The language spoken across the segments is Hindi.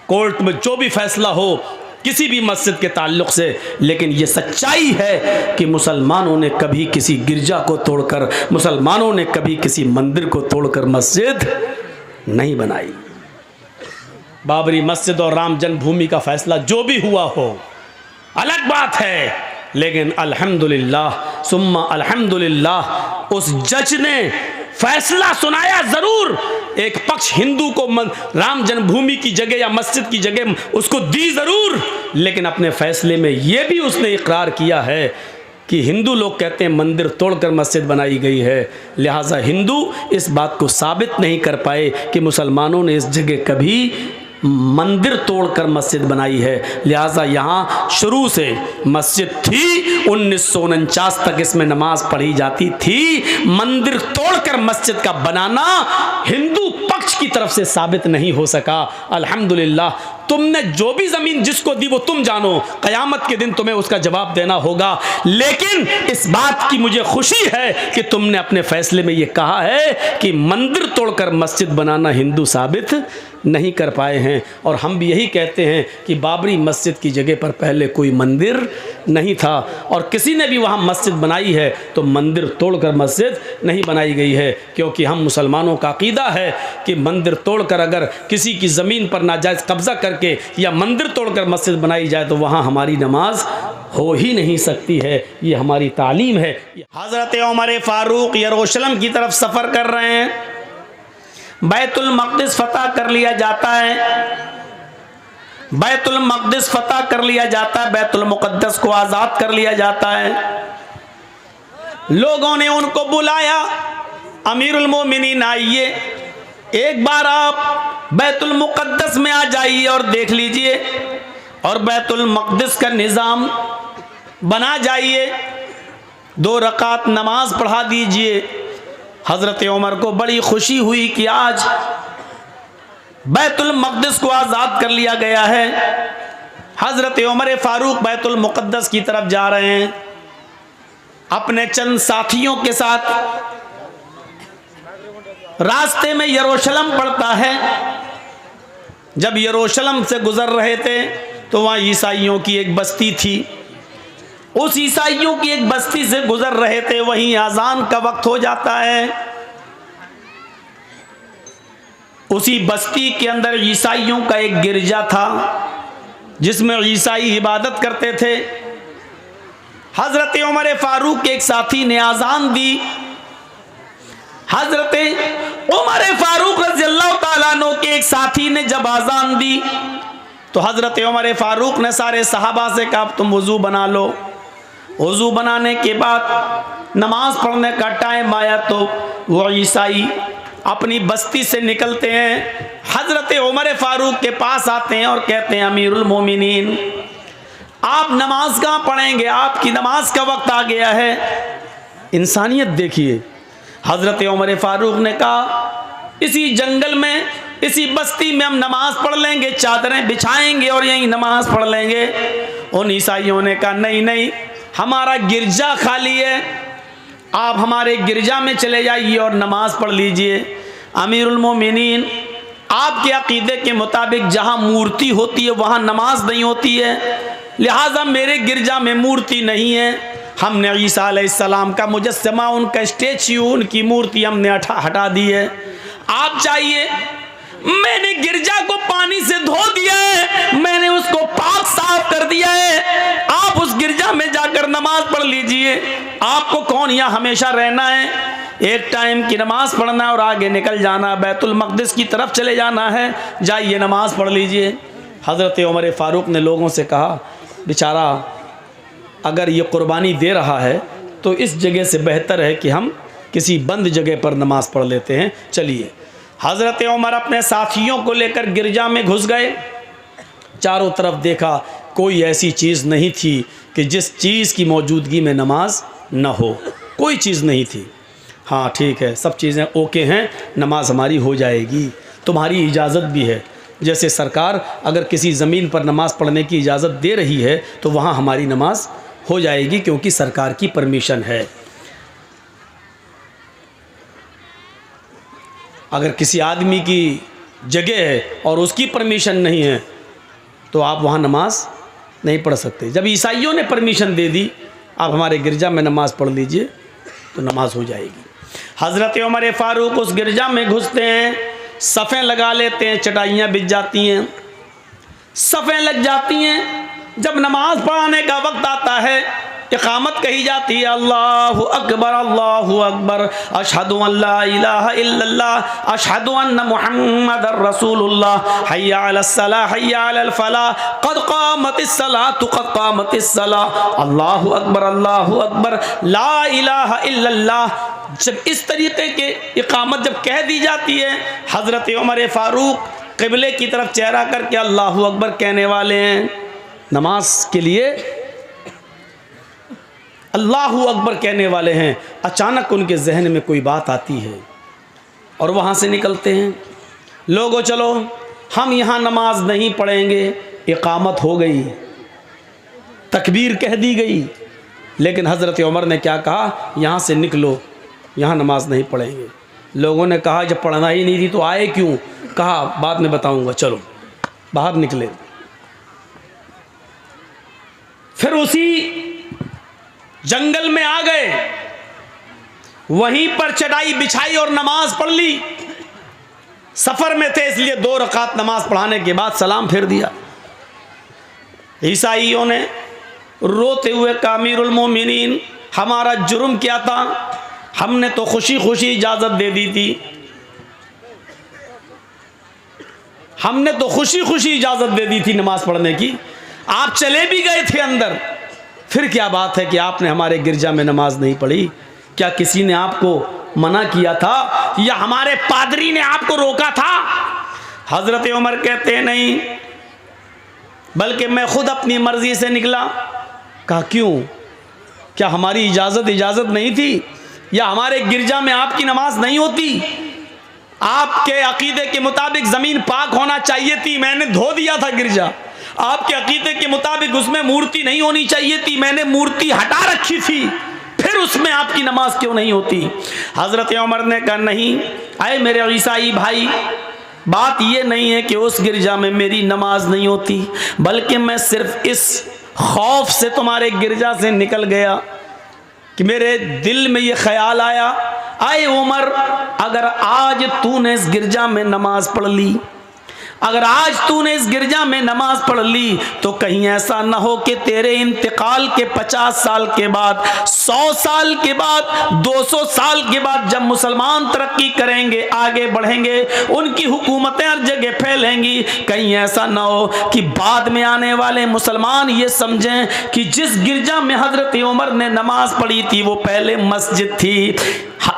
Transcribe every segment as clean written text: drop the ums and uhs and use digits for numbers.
कोर्ट में जो भी फैसला हो किसी भी मस्जिद के ताल्लुक़ से, लेकिन ये सच्चाई है कि मुसलमानों ने कभी किसी गिरजा को तोड़कर, मुसलमानों ने कभी किसी मंदिर को तोड़कर मस्जिद नहीं बनाई। बाबरी मस्जिद और राम जन्मभूमि का फैसला जो भी हुआ हो अलग बात है, लेकिन अल्हम्दुलिल्लाह सुम्मा अल्हम्दुलिल्लाह उस जज ने फैसला सुनाया ज़रूर। एक पक्ष हिंदू को राम जन्मभूमि की जगह या मस्जिद की जगह उसको दी ज़रूर, लेकिन अपने फैसले में यह भी उसने इकरार किया है कि हिंदू लोग कहते हैं मंदिर तोड़कर मस्जिद बनाई गई है, लिहाजा हिंदू इस बात को साबित नहीं कर पाए कि मुसलमानों ने इस जगह कभी मंदिर तोड़कर मस्जिद बनाई है। लिहाजा यहाँ शुरू से मस्जिद थी, 1949 तक इसमें नमाज पढ़ी जाती थी। मंदिर तोड़कर मस्जिद का बनाना हिंदू पक्ष की तरफ से साबित नहीं हो सका। अल्हम्दुलिल्लाह तुमने जो भी ज़मीन जिसको दी वो तुम जानो, क़यामत के दिन तुम्हें उसका जवाब देना होगा। लेकिन इस बात की मुझे खुशी है कि तुमने अपने फैसले में ये कहा है कि मंदिर तोड़कर मस्जिद बनाना हिंदू साबित नहीं कर पाए हैं। और हम भी यही कहते हैं कि बाबरी मस्जिद की जगह पर पहले कोई मंदिर नहीं था, और किसी ने भी वहाँ मस्जिद बनाई है तो मंदिर तोड़कर मस्जिद नहीं बनाई गई है, क्योंकि हम मुसलमानों का अक़ीदा है कि मंदिर तोड़कर अगर किसी की ज़मीन पर नाजायज़ कब्ज़ा करके या मंदिर तोड़कर मस्जिद बनाई जाए तो वहाँ हमारी नमाज हो ही नहीं सकती है। ये हमारी तालीम है। हज़रत उमर फ़ारूक यरूशलेम की तरफ सफ़र कर रहे हैं, बैतुल मक़दिस फ़तह कर लिया जाता है, बैतुल मक़दिस फ़तह कर लिया जाता है, बैतुल मुक़द्दस को आज़ाद कर लिया जाता है। लोगों ने उनको बुलाया, अमीरुल मोमिनीन आइए, एक बार आप बैतुल मुक़द्दस में आ जाइए और देख लीजिए, और बैतुल मक़दिस का निज़ाम बना जाइए, 2 रकात नमाज पढ़ा दीजिए। हज़रत उमर को बड़ी खुशी हुई कि आज बैतुल मक़दिस को आज़ाद कर लिया गया है। हज़रत उमर फ़ारूक बैतुल मुक़द्दस की तरफ जा रहे हैं अपने चंद साथियों के साथ। रास्ते में यरूशलेम पड़ता है। जब यरूशलेम से गुज़र रहे थे तो वहाँ ईसाइयों की एक बस्ती थी। उस ईसाइयों की एक बस्ती से गुजर रहे थे, वहीं अजान का वक्त हो जाता है। उसी बस्ती के अंदर ईसाइयों का एक गिरजा था जिसमें ईसाई इबादत करते थे। हजरत उमर फारूक के एक साथी ने अजान दी। हजरत उमर फारूक रज़ियल्लाहु ताला अन्हु के एक साथी ने जब अजान दी तो हजरत उमर फारूक ने सारे सहाबा से कहा तुम वज़ू बना लो। वज़ू बनाने के बाद नमाज पढ़ने का टाइम आया तो वो ईसाई अपनी बस्ती से निकलते हैं, हजरत उमर फारूक के पास आते हैं और कहते हैं अमीरुल मोमिनीन आप नमाज कहाँ पढ़ेंगे, आपकी नमाज का वक्त आ गया है। इंसानियत देखिए। हजरत उमर फारूक ने कहा इसी जंगल में, इसी बस्ती में हम नमाज पढ़ लेंगे, चादरें बिछाएंगे और यहीं नमाज पढ़ लेंगे। उन ईसाइयों ने कहा नहीं नहीं, हमारा गिरजा खाली है, आप हमारे गिरजा में चले जाइए और नमाज पढ़ लीजिए। अमीरुल मोमिनीन आपके अकीदे के मुताबिक जहाँ मूर्ति होती है वहाँ नमाज नहीं होती है, लिहाजा मेरे गिरजा में मूर्ति नहीं है। हमने ईसा अलैहिस्सलाम का मुजस्समा, उनका स्टेच्यू, उनकी मूर्ति हमने हटा दी है। आप चाहिए, मैंने गिरजा को पानी से धो दिया है, मैंने उसको पाक साफ कर दिया है, आप उस गिरजा में जाकर नमाज पढ़ लीजिए। आपको कौन यहाँ हमेशा रहना है, एक टाइम की नमाज पढ़ना है और आगे निकल जाना, बैतुल मक़दिस की तरफ चले जाना है, जाइए नमाज पढ़ लीजिए। हज़रत उमर फ़ारूक ने लोगों से कहा बेचारा अगर ये कुर्बानी दे रहा है तो इस जगह से बेहतर है कि हम किसी बंद जगह पर नमाज पढ़ लेते हैं, चलिए। हज़रत उमर अपने साथियों को लेकर गिरजा में घुस गए। चारों तरफ देखा, कोई ऐसी चीज़ नहीं थी कि जिस चीज़ की मौजूदगी में नमाज न हो, कोई चीज़ नहीं थी। हाँ ठीक है, सब चीज़ें ओके हैं, नमाज हमारी हो जाएगी, तुम्हारी इजाज़त भी है। जैसे सरकार अगर किसी ज़मीन पर नमाज पढ़ने की इजाज़त दे रही है तो वहाँ हमारी नमाज हो जाएगी क्योंकि सरकार की परमिशन है। अगर किसी आदमी की जगह है और उसकी परमिशन नहीं है तो आप वहाँ नमाज नहीं पढ़ सकते। जब ईसाइयों ने परमिशन दे दी आप हमारे गिरजा में नमाज पढ़ लीजिए, तो नमाज हो जाएगी। हज़रत उमर फ़ारूक उस गिरजा में घुसते हैं, सफ़ें लगा लेते हैं, चटाइयाँ बिछ जाती हैं, सफ़ें लग जाती हैं। जब नमाज पढ़ाने का वक्त आता है, इक़ामत कही जाती है, अल्लाहु अकबर, अशहदु अल्ला इलाहा इल्लल्लाह, अशहदु अन्न मुहम्मदर रसूलुल्लाह, हय्या अलस सलाह हय्या अलल फलाह, क़द क़ामतिस सलातु क़द क़ामतिस सलाह, अल्लाहु अकबर, ला इलाहा इल्लल्लाह। जब इस तरीके के इक़ामत जब कह दी जाती है, हज़रत उमर फ़ारूक क़िबले की तरफ चेहरा करके अल्लाहु अकबर कहने वाले हैं, नमाज के लिए अल्लाहु अकबर कहने वाले हैं। अचानक उनके जहन में कोई बात आती है और वहाँ से निकलते हैं, लोगों चलो हम यहाँ नमाज नहीं पढ़ेंगे। इक़ामत हो गई, तकबीर कह दी गई, लेकिन हज़रत उमर ने क्या कहा, यहाँ से निकलो, यहाँ नमाज नहीं पढ़ेंगे। लोगों ने कहा जब पढ़ना ही नहीं थी तो आए क्यों? कहा बाद में बताऊँगा, चलो। बाहर निकले, फिर उसी जंगल में आ गए, वहीं पर चटाई बिछाई और नमाज पढ़ ली। सफ़र में थे इसलिए 2 रकात नमाज पढ़ाने के बाद सलाम फेर दिया। ईसाइयों ने रोते हुए कहा, अमीरुल मोमिनीन हमारा जुर्म क्या था, हमने तो खुशी खुशी इजाज़त दे दी थी, हमने तो खुशी खुशी इजाज़त दे दी थी नमाज पढ़ने की, आप चले भी गए थे अंदर, फिर क्या बात है कि आपने हमारे गिरजा में नमाज नहीं पढ़ी? क्या किसी ने आपको मना किया था या हमारे पादरी ने आपको रोका था? हज़रत उमर कहते हैं नहीं, बल्कि मैं खुद अपनी मर्जी से निकला। कहा क्यों? क्या हमारी इजाज़त नहीं थी या हमारे गिरजा में आपकी नमाज नहीं होती? आपके अकीदे के मुताबिक ज़मीन पाक होना चाहिए थी, मैंने धो दिया था गिरजा। आपके अकीदे के मुताबिक उसमें मूर्ति नहीं होनी चाहिए थी, मैंने मूर्ति हटा रखी थी, फिर उसमें आपकी नमाज क्यों नहीं होती? हज़रत उमर ने कहा नहीं, आए मेरे ईसाई भाई, बात ये नहीं है कि उस गिरजा में मेरी नमाज नहीं होती, बल्कि मैं सिर्फ इस खौफ से तुम्हारे गिरजा से निकल गया कि मेरे दिल में ये ख्याल आया, आए उमर, अगर आज तूने इस गिरजा में नमाज पढ़ ली, अगर आज तूने इस गिरजा में नमाज पढ़ ली, तो कहीं ऐसा ना हो कि तेरे इंतकाल के 50 साल के बाद, 100 साल के बाद, 200 साल के बाद जब मुसलमान तरक्की करेंगे, आगे बढ़ेंगे, उनकी हुकूमतें हर जगह फैलेंगी, कहीं ऐसा ना हो कि बाद में आने वाले मुसलमान ये समझें कि जिस गिरजा में हज़रत उमर ने नमाज पढ़ी थी वो पहले मस्जिद थी,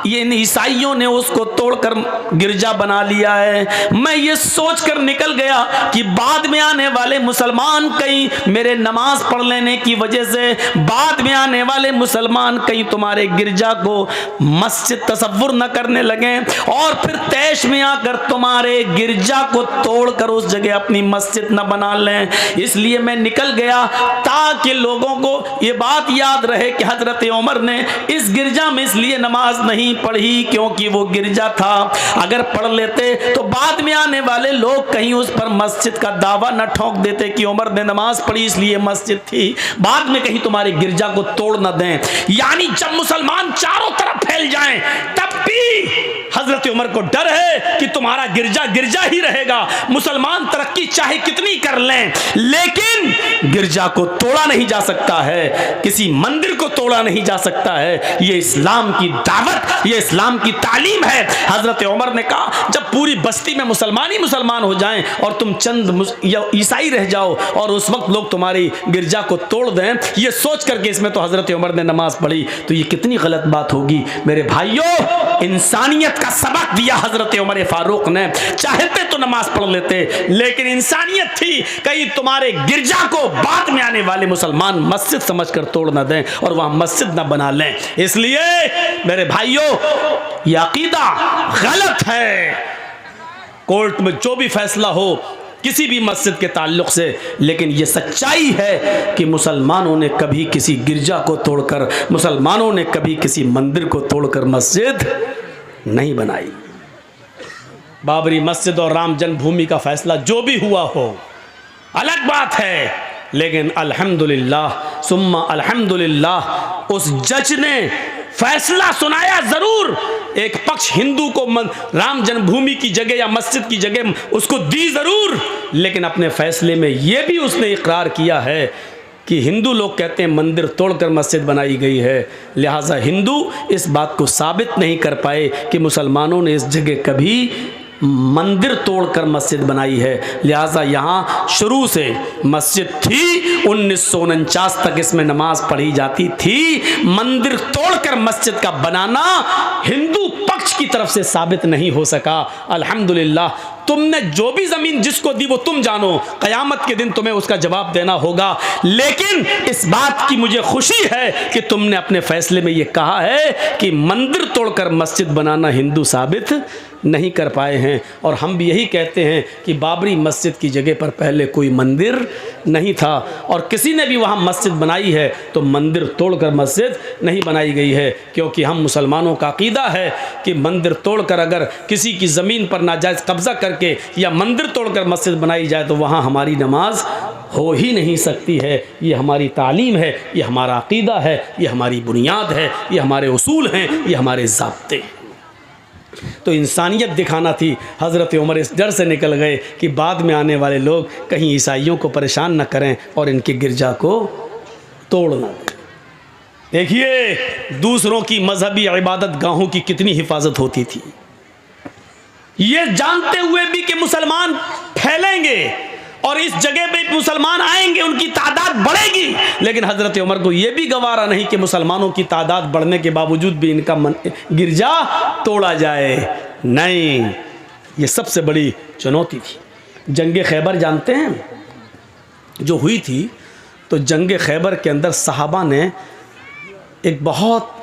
ये ईसाइयों ने उसको तोड़कर गिरजा बना लिया है। मैं ये सोचकर निकल गया कि बाद में आने वाले मुसलमान कहीं मेरे नमाज पढ़ लेने की वजह से, बाद में आने वाले मुसलमान कहीं तुम्हारे गिरजा को मस्जिद तसव्वुर न करने लगे और फिर तैश में आकर तुम्हारे गिरजा को तोड़कर उस जगह अपनी मस्जिद न बना लें। इसलिए मैं निकल गया ताकि लोगों को ये बात याद रहे कि हज़रत उमर ने इस गिरजा में इसलिए नमाज नहीं पढ़ी क्योंकि वो गिरजा था, अगर पढ़ लेते तो बाद में आने वाले लोग कहीं उस पर मस्जिद का दावा न ठोक देते कि उमर ने नमाज पढ़ी इसलिए मस्जिद थी, बाद में कहीं तुम्हारे गिरजा को तोड़ न दें। यानी जब मुसलमान चारों तरफ फैल जाएं तब भी हजरत उमर को डर है कि तुम्हारा गिरजा गिरजा ही रहेगा, मुसलमान तरक्की चाहे कितनी कर लें लेकिन गिरजा को तोड़ा नहीं जा सकता है, किसी मंदिर को तोड़ा नहीं जा सकता है। ये इस्लाम की दावत, ये इस्लाम की तालीम है। हजरत उमर ने कहा जब पूरी बस्ती में मुसलमान ही मुसलमान हो जाएं और तुम चंद ईसाई रह जाओ और उस वक्त लोग तुम्हारी गिरजा को तोड़ दें, ये सोच करके इसमें तो हजरत उमर ने नमाज पढ़ी, तो ये कितनी गलत बात होगी। मेरे भाइयों, इंसानियत का सबक दिया हजरत उमर फारूक ने, चाहते तो नमाज पढ़ लेते लेकिन इंसानियत थी कहीं तुम्हारे गिरजा को बाद में आने वाले मुसलमान मस्जिद समझकर तोड़ न दें और वहां मस्जिद न बना लें। इसलिए मेरे भाइयों, यह अकीदा गलत है। कोर्ट में जो भी फैसला हो किसी भी मस्जिद के ताल्लुक से, लेकिन ये सच्चाई है कि मुसलमानों ने कभी किसी गिरजा को तोड़कर, मुसलमानों ने कभी किसी मंदिर को तोड़कर मस्जिद नहीं बनाई। बाबरी मस्जिद और राम जन्मभूमि का फैसला जो भी हुआ हो, अलग बात है, लेकिन अल्हम्दुलिल्लाह सुम्मा अल्हम्दुलिल्लाह उस जज ने फैसला सुनाया जरूर। एक पक्ष हिंदू को राम जन्मभूमि की जगह या मस्जिद की जगह उसको दी जरूर, लेकिन अपने फैसले में यह भी उसने इकरार किया है कि हिंदू लोग कहते हैं मंदिर तोड़कर मस्जिद बनाई गई है, लिहाजा हिंदू इस बात को साबित नहीं कर पाए कि मुसलमानों ने इस जगह कभी मंदिर तोड़कर मस्जिद बनाई है। लिहाजा यहाँ शुरू से मस्जिद थी, 1949 तक इसमें नमाज पढ़ी जाती थी। मंदिर तोड़कर मस्जिद का बनाना हिंदू पक्ष की तरफ से साबित नहीं हो सका। अल्हम्दुलिल्लाह तुमने जो भी जमीन जिसको दी वो तुम जानो, कयामत के दिन तुम्हें उसका जवाब देना होगा। लेकिन इस बात की मुझे खुशी है कि तुमने अपने फैसले में ये कहा है कि मंदिर तोड़कर मस्जिद बनाना हिंदू साबित नहीं कर पाए हैं। और हम भी यही कहते हैं कि बाबरी मस्जिद की जगह पर पहले कोई मंदिर नहीं था, और किसी ने भी वहाँ मस्जिद बनाई है तो मंदिर तोड़कर मस्जिद नहीं बनाई गई है, क्योंकि हम मुसलमानों का अकीदा है कि मंदिर तोड़कर अगर किसी की ज़मीन पर नाजायज़ कब्ज़ा करके या मंदिर तोड़कर मस्जिद बनाई जाए तो वहाँ हमारी नमाज हो ही नहीं सकती है। ये हमारी तालीम है, ये हमारा अकीदा है, ये हमारी बुनियाद है, ये हमारे उसूल हैं, ये हमारे ज़ाब्ते हैं। तो इंसानियत दिखाना थी। हज़रत उमर इस डर से निकल गए कि बाद में आने वाले लोग कहीं ईसाइयों को परेशान न करें और इनके गिरजा को तोड़ न दें। देखिए दूसरों की मजहबी इबादत गाहों की कितनी हिफाजत होती थी, ये जानते हुए भी कि मुसलमान फैलेंगे और इस जगह पे मुसलमान आएंगे, उनकी तादाद बढ़ेगी, लेकिन हज़रत उमर को यह भी गवारा नहीं कि मुसलमानों की तादाद बढ़ने के बावजूद भी इनका गिरजा तोड़ा जाए। नहीं, ये सबसे बड़ी चुनौती थी। जंग खैबर जानते हैं जो हुई थी, तो जंग खैबर के अंदर सहाबा ने एक बहुत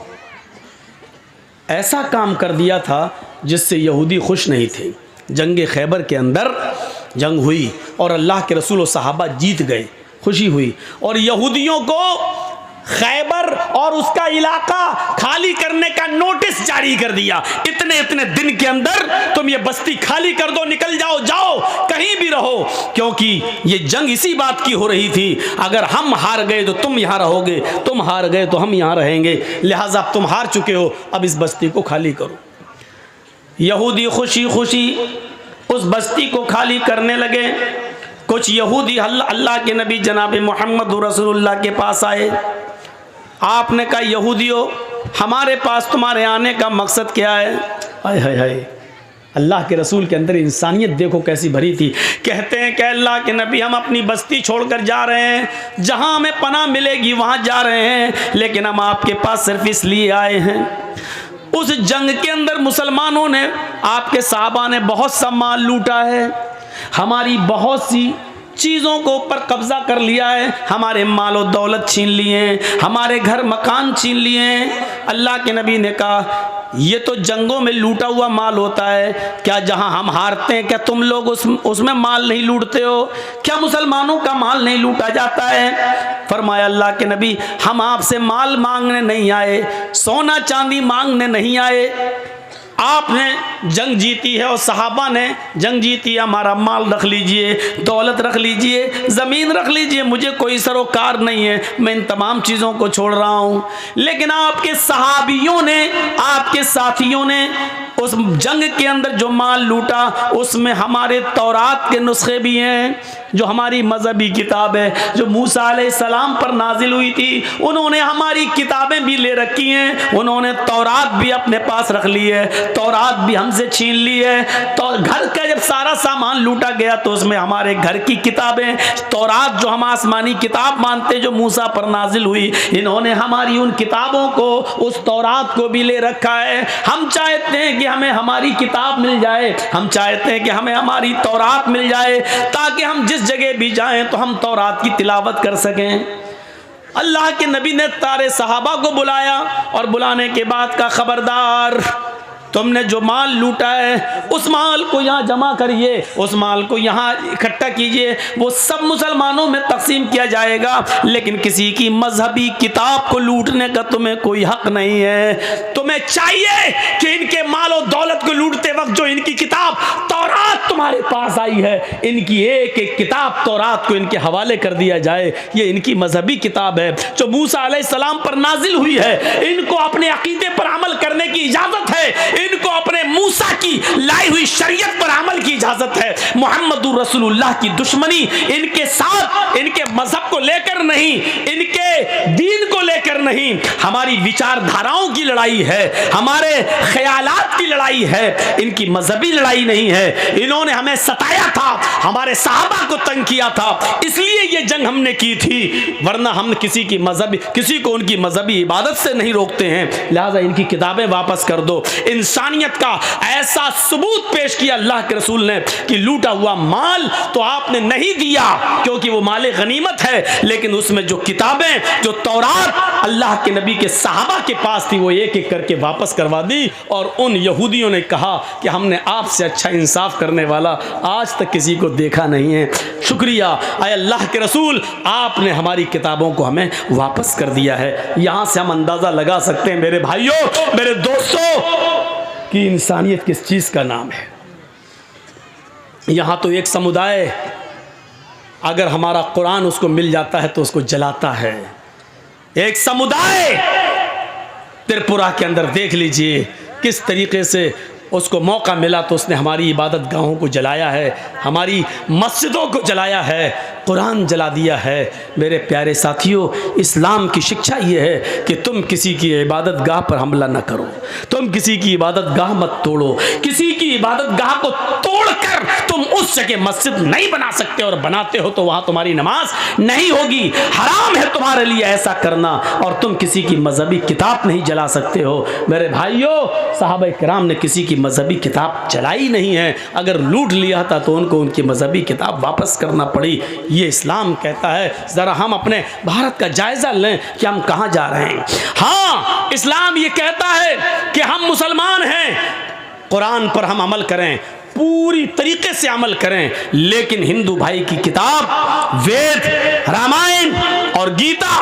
ऐसा काम कर दिया था जिससे यहूदी खुश नहीं थे। जंग खैबर के अंदर जंग हुई और अल्लाह के रसूल और सहाबा जीत गए, खुशी हुई, और यहूदियों को खैबर और उसका इलाका खाली करने का नोटिस जारी कर दिया। इतने दिन के अंदर तुम ये बस्ती खाली कर दो, निकल जाओ, जाओ कहीं भी रहो, क्योंकि ये जंग इसी बात की हो रही थी, अगर हम हार गए तो तुम यहाँ रहोगे, तुम हार गए तो हम यहाँ रहेंगे, लिहाजा तुम हार चुके हो, अब इस बस्ती को खाली करो। यहूदी खुशी खुशी उस बस्ती को खाली करने लगे। कुछ यहूदी अल्लाह के नबी जनाब मोहम्मद रसूलुल्लाह के पास आए। आपने कहा यहूदियों, हमारे पास तुम्हारे आने का मकसद क्या है? हाय हाय हाय, अल्लाह के रसूल के अंदर इंसानियत देखो कैसी भरी थी। कहते हैं कि अल्लाह के नबी, हम अपनी बस्ती छोड़कर जा रहे हैं, जहां हमें पनाह मिलेगी वहां जा रहे हैं, लेकिन हम आपके पास सिर्फ इसलिए आए हैं, उस जंग के अंदर मुसलमानों ने, आपके साहबा ने बहुत सा माल लूटा है, हमारी बहुत सी चीज़ों को ऊपर कब्जा कर लिया है, हमारे मालो दौलत छीन लिए, हमारे घर मकान छीन लिए। अल्लाह के नबी ने कहा ये तो जंगों में लूटा हुआ माल होता है, क्या जहां हम हारते हैं क्या तुम लोग उसमें माल नहीं लूटते हो? क्या मुसलमानों का माल नहीं लूटा जाता है? फरमाया अल्लाह के नबी, हम आपसे माल मांगने नहीं आए, सोना चांदी मांगने नहीं आए, आपने जंग जीती है और सहाबा ने जंग जीती है, हमारा माल रख लीजिए, दौलत रख लीजिए, ज़मीन रख लीजिए, मुझे कोई सरोकार नहीं है, मैं इन तमाम चीज़ों को छोड़ रहा हूँ। लेकिन आपके सहाबियों ने, आपके साथियों ने उस जंग के अंदर जो माल लूटा उसमें हमारे तौरात के नुस्खे भी हैं, जो हमारी मजहबी किताब है, जो मूसा अलैहिस्सलाम पर नाजिल हुई थी, उन्होंने हमारी किताबें भी ले रखी हैं, उन्होंने तौरात भी अपने पास रख ली है, तौरात भी हमसे छीन ली है। तो घर का जब सारा सामान लूटा गया तो उसमें हमारे घर की किताबें, तौरात जो हम आसमानी किताब मानते जो मूसा पर नाजिल हुई, इन्होंने हमारी उन किताबों को, उस तौरात को भी ले रखा है। हम चाहते हैं कि हमें हमारी किताब मिल जाए, हम चाहते हैं कि हमें हमारी तौरात मिल जाए, ताकि हम जिस जगह भी जाएं तो हम तौरात की तिलावत कर सकें। अल्लाह के नबी ने तारे सहाबा को बुलाया और बुलाने के बाद का खबरदार, तुमने जो माल लूटा है उस माल को यहाँ जमा करिए, उस माल को यहाँ इकट्ठा कीजिए, वो सब मुसलमानों में तकसीम किया जाएगा, लेकिन किसी की मजहबी किताब को लूटने का तुम्हें कोई हक नहीं है। तुम्हें चाहिए कि इनके माल और दौलत को लूटते वक्त जो इनकी किताब तौरात तुम्हारे पास आई है, इनकी एक एक किताब तौरात को इनके हवाले कर दिया जाए। ये इनकी मजहबी किताब है जो मूसा अलैहिस्सलाम पर नाजिल हुई है, इनको अपने अकीदे पर अमल करने की इजाजत है, इनको अपने मूसा की लाई हुई शरीयत पर अमल की इजाजत है। मुहम्मदुर रसूलुल्लाह की दुश्मनी इनके साथ, इनके मजहब को लेकर नहीं, इनके दीन को लेकर नहीं, हमारी विचारधाराओं की लड़ाई है, हमारे ख्यालात की लड़ाई है, इनकी मजहबी लड़ाई नहीं है। इन्होंने हमें सताया था, हमारे सहाबा को तंग किया था, इसलिए ये जंग हमने की थी, वरना हम किसी को उनकी मजहबी इबादत से नहीं रोकते हैं। लिहाजा इनकी किताबें वापस कर दो। इंसानियत का ऐसा सबूत पेश किया अल्लाह के रसूल ने कि लूटा हुआ माल तो आपने नहीं दिया क्योंकि वो माल गनीमत है, लेकिन उसमें जो किताबें, जो तौरात अल्लाह के नबी के सहाबा के पास थी, वो एक एक करके वापस करवा दी। और उन यहूदियों ने कहा कि हमने आपसे अच्छा इंसाफ करने वाला आज तक किसी को देखा नहीं है। शुक्रिया आए अल्लाह के रसूल, आपने हमारी किताबों को हमें वापस कर दिया है। यहां से हम अंदाजा लगा सकते हैं मेरे भाइयों, मेरे दोस्तों, कि इंसानियत किस चीज का नाम है। यहां तो एक समुदाय अगर हमारा कुरान उसको मिल जाता है तो उसको जलाता है। एक समुदाय त्रिपुरा के अंदर देख लीजिए किस तरीके से उसको मौका मिला तो उसने हमारी इबादत गाहों को जलाया है, हमारी मस्जिदों को जलाया है, कुरान जला दिया है। मेरे प्यारे साथियों, इस्लाम की शिक्षा ये है कि तुम किसी की इबादत गाह पर हमला न करो, तुम किसी की इबादत गाह मत तोड़ो, किसी की इबादत गाह को तोड़कर तुम उस जगह मस्जिद नहीं बना सकते, और बनाते हो तो वहाँ तुम्हारी नमाज नहीं होगी। हराम है तुम्हारे लिए ऐसा करना, और तुम किसी की मजहबी किताब नहीं जला सकते हो। मेरे भाइयों, सहाबा किराम ने किसी की मजहबी किताब जलाई नहीं है, अगर लूट लिया था तो उनको उनकी मजहबी किताब वापस करना पड़ी। ये इस्लाम कहता है। ज़रा हम अपने भारत का जायज़ा लें कि हम कहाँ जा रहे हैं। हाँ, इस्लाम ये कहता है कि हम मुसलमान हैं, कुरान पर हम अमल करें, पूरी तरीके से अमल करें, लेकिन हिंदू भाई की किताब वेद, रामायण और गीता,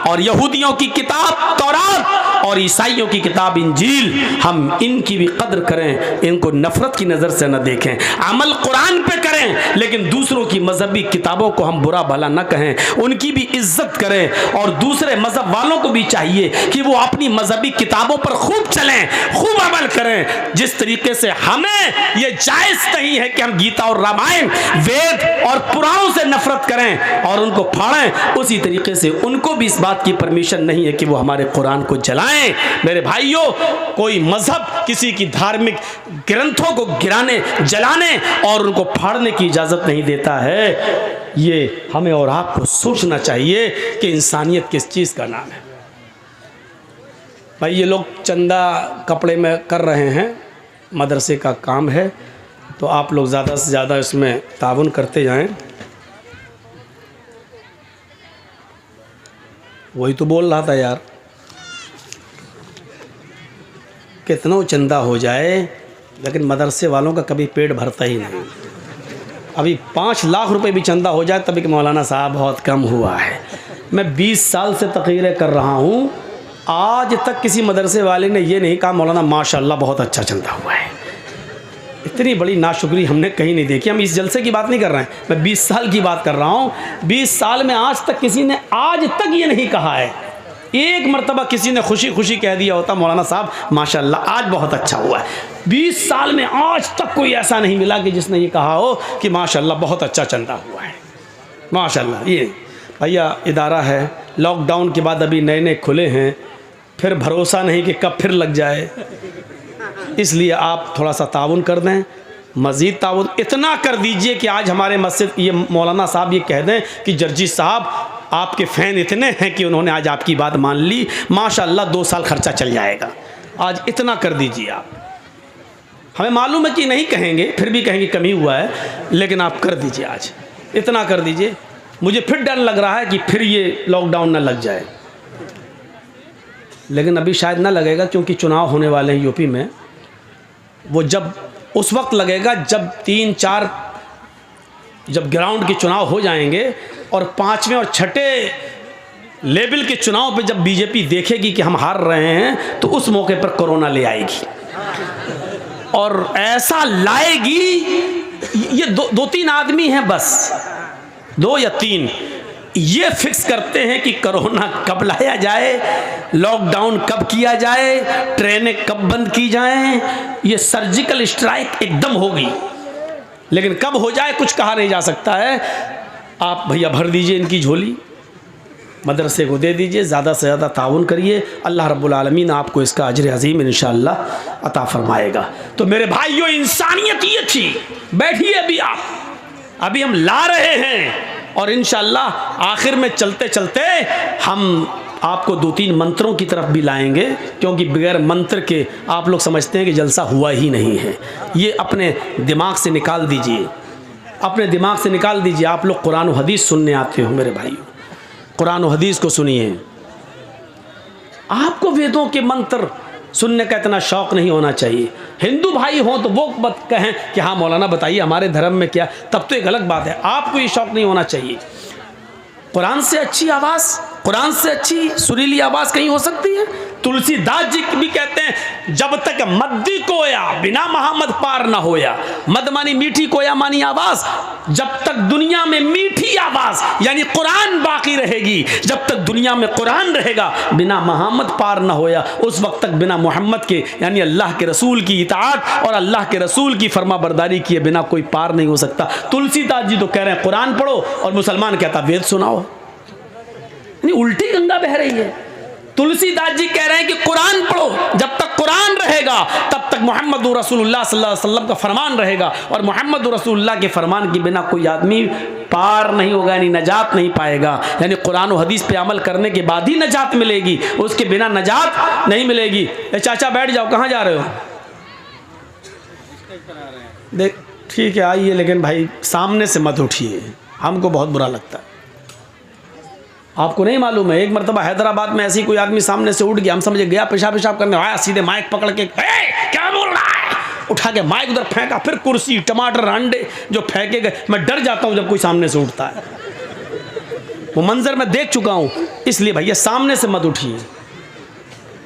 और यहूदियों की किताब तौरात, और ईसाइयों की किताब इंजील, हम इनकी भी कद्र करें, इनको नफरत की नज़र से न देखें। अमल कुरान पे करें, लेकिन दूसरों की मजहबी किताबों को हम बुरा भला न कहें, उनकी भी इज्जत करें। और दूसरे मजहब वालों को भी चाहिए कि वो अपनी मजहबी किताबों पर खूब चलें, खूब अमल करें। जिस तरीके से हमें ये जायज़ नहीं है कि हम गीता और रामायण, वेद और पुराणों से नफरत करें और उनको फाड़ें, उसी तरीके से उनको भी इस बात की परमिशन नहीं है कि वो हमारे कुरान को जलाएं। मेरे भाइयों, कोई मजहब किसी की धार्मिक ग्रंथों को गिराने, जलाने और उनको फाड़ने की इजाजत नहीं देता है। ये हमें और आपको सोचना चाहिए कि इंसानियत किस चीज का नाम है। भाई, ये लोग चंदा कपड़े में कर रहे हैं, मदरसे का काम है, तो आप लोग ज़्यादा से ज़्यादा इसमें ताउन करते जाएं। वही तो बोल रहा था यार, कितना चंदा हो जाए लेकिन मदरसे वालों का कभी पेट भरता ही नहीं। अभी 5 लाख रुपए भी चंदा हो जाए तभी कि मौलाना साहब बहुत कम हुआ है। मैं 20 साल से तकरीरें कर रहा हूँ, आज तक किसी मदरसे वाले ने ये नहीं कहा मौलाना माशाल्लाह बहुत अच्छा चंदा हुआ है। इतनी बड़ी नाशुक्री हमने कहीं नहीं देखी। हम इस जलसे की बात नहीं कर रहे हैं, मैं 20 साल की बात कर रहा हूँ। 20 साल में आज तक किसी ने आज तक ये नहीं कहा है। एक मरतबा किसी ने खुशी खुशी कह दिया होता मौलाना साहब माशाल्लाह आज बहुत अच्छा हुआ है। 20 साल में आज तक कोई ऐसा नहीं मिला कि जिसने ये कहा हो कि माशाल्लाह बहुत अच्छा चंदा हुआ है। माशाल्लाह, ये भैया इदारा है, लॉकडाउन के बाद अभी नए नए खुले हैं, फिर भरोसा नहीं कि कब फिर लग जाए, इसलिए आप थोड़ा सा ताउन कर दें, मज़ीद ताउन इतना कर दीजिए कि आज हमारे मस्जिद ये मौलाना साहब ये कह दें कि जर्जी साहब आपके फ़ैन इतने हैं कि उन्होंने आज आपकी बात मान ली, माशाल्लाह 2 साल खर्चा चल जाएगा। आज इतना कर दीजिए आप। हमें मालूम है कि नहीं कहेंगे, फिर भी कहेंगे कमी हुआ है, लेकिन आप कर दीजिए, आज इतना कर दीजिए। मुझे फिर डर लग रहा है कि फिर ये लॉकडाउन ना लग जाए, लेकिन अभी शायद ना लगेगा क्योंकि चुनाव होने वाले हैं यूपी में। वो जब उस वक्त लगेगा जब 3-4 जब ग्राउंड के चुनाव हो जाएंगे और 5वें और 6ठे लेवल के चुनाव पे जब बीजेपी देखेगी कि हम हार रहे हैं तो उस मौके पर कोरोना ले आएगी और ऐसा लाएगी। ये 2-3 आदमी हैं बस, 2 या 3 ये फिक्स करते हैं कि कोरोना कब लाया जाए, लॉकडाउन कब किया जाए, ट्रेनें कब बंद की जाएं। ये सर्जिकल स्ट्राइक एकदम होगी, लेकिन कब हो जाए कुछ कहा नहीं जा सकता है। आप भैया भर दीजिए इनकी झोली, मदरसे को दे दीजिए, ज़्यादा से ज़्यादा ताउन करिए, अल्लाह रब्बुल आलमीन आपको इसका अजर अजीम इंशाअल्लाह अता फरमाएगा। तो मेरे भाइयों, इंसानियत ये थी। बैठिए अभी आप, अभी हम ला रहे हैं और इंशाअल्लाह आखिर में चलते चलते हम आपको 2-3 मंत्रों की तरफ भी लाएंगे, क्योंकि बगैर मंत्र के आप लोग समझते हैं कि जलसा हुआ ही नहीं है। ये अपने दिमाग से निकाल दीजिए, अपने दिमाग से निकाल दीजिए। आप लोग कुरान और हदीस सुनने आते हो मेरे भाइयों, कुरान और हदीस को सुनिए। आपको वेदों के मंत्र सुनने का इतना शौक़ नहीं होना चाहिए। हिंदू भाई हों तो वो मत कहें कि हाँ मौलाना बताइए हमारे धर्म में क्या, तब तो एक अलग बात है। आपको ये शौक़ नहीं होना चाहिए। कुरान से अच्छी आवाज़, कुरान से अच्छी सुरीली आवाज़ कहीं हो सकती है? तुलसीदास जी भी कहते हैं, जब तक मद्दी कोया बिना मोहम्मद पार ना होया। मद मानी मीठी, कोया मानी आवाज़। जब तक दुनिया में मीठी आवाज़ यानी कुरान बाकी रहेगी, जब तक दुनिया में कुरान रहेगा, बिना मोहम्मद पार ना होया, उस वक्त तक बिना मोहम्मद के यानी अल्लाह के रसूल की इताअत और अल्लाह के रसूल की फरमा बरदारी किए बिना कोई पार नहीं हो सकता। तुलसीदास जी तो कह रहे हैं कुरान पढ़ो और मुसलमान कहता वेद सुनाओ। उल्टी गंगा बह रही है। तुलसीदास जी कह रहे हैं कि कुरान पढ़ो, जब तक कुरान रहेगा तब तक मोहम्मद रसूलुल्लाह सल्लल्लाहु अलैहि वसल्लम का फरमान रहेगा, और मोहम्मद रसूलुल्लाह के फरमान के बिना कोई आदमी पार नहीं होगा, यानी नजात नहीं पाएगा। यानी कुरान और हदीस पे अमल करने के बाद ही नजात मिलेगी, उसके बिना नजात नहीं मिलेगी। ए चाचा बैठ जाओ, कहाँ जा रहे हो? देख ठीक है आइए, लेकिन भाई सामने से मत उठिए, हमको बहुत बुरा लगता है। आपको नहीं मालूम है, एक मरतबा हैदराबाद में ऐसी कोई आदमी सामने से उठ गया, हम समझे गया पेशाब करने आया, सीधे माइक पकड़ के क्या बोल रहा है, उठा के माइक उधर फेंका, फिर कुर्सी टमाटर अंडे जो फेंके गए। मैं डर जाता हूँ जब कोई सामने से उठता है, वो मंजर मैं देख चुका हूँ। इसलिए भैया सामने से मत उठिए।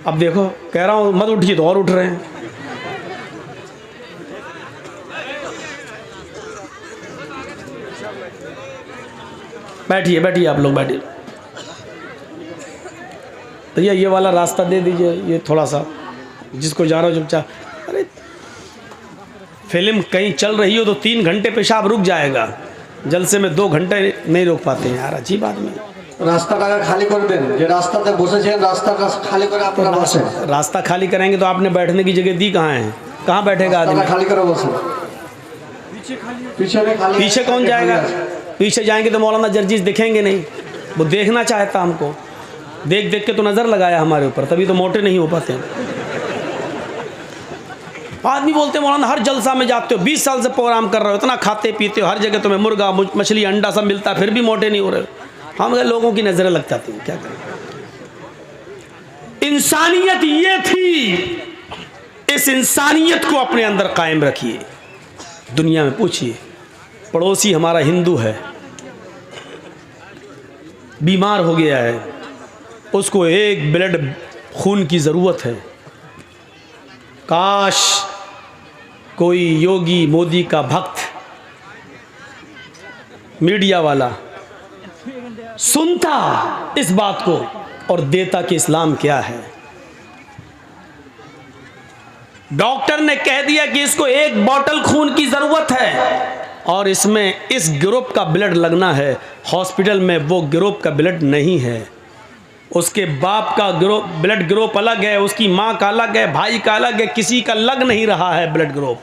अब देखो कह रहा हूँ मत उठिए तो और उठ रहे हैं। बैठिए बैठिए आप लोग बैठिए। भैया ये वाला रास्ता दे दीजिए, ये थोड़ा सा जिसको जा रहा हो चुपचाप। अरे फिल्म कहीं चल रही हो तो 3 घंटे पेशाब रुक जाएगा, जलसे में 2 घंटे नहीं रोक पाते हैं यार, अजीब आदमी। रास्ता खाली कर दें, जो रास्ता तक बसे रास्ता खाली कर अपना बसे। रास्ता खाली करेंगे तो आपने बैठने की जगह दी कहाँ है? कहाँ बैठेगा आदमी? खाली करो बस। पीछे कौन जाएगा? पीछे जाएंगे तो मौलाना जर्जीज दिखेंगे नहीं। वो देखना चाहता हमको, देख देख के तो नज़र लगाया हमारे ऊपर, तभी तो मोटे नहीं हो पाते। आदमी बोलते हैं मौलाना हर जलसा में जाते हो, 20 साल से प्रोग्राम कर रहे हो, इतना खाते पीते हो, हर जगह तुम्हें मुर्गा मछली अंडा सब मिलता है, फिर भी मोटे नहीं हो रहे हो। हम लोगों की नज़रें लग जाती हैं, क्या करें। इंसानियत ये थी, इस इंसानियत को अपने अंदर कायम रखिए। दुनिया में पूछिए, पड़ोसी हमारा हिंदू है, बीमार हो गया है, उसको एक ब्लड खून की ज़रूरत है। काश कोई योगी मोदी का भक्त मीडिया वाला सुनता इस बात को और देता कि इस्लाम क्या है। डॉक्टर ने कह दिया कि इसको 1 बॉटल खून की ज़रूरत है और इसमें इस ग्रुप का ब्लड लगना है। हॉस्पिटल में वो ग्रुप का ब्लड नहीं है, उसके बाप का ग्रुप ब्लड ग्रुप अलग है, उसकी माँ का अलग है, भाई का अलग है, किसी का लग नहीं रहा है ब्लड ग्रुप।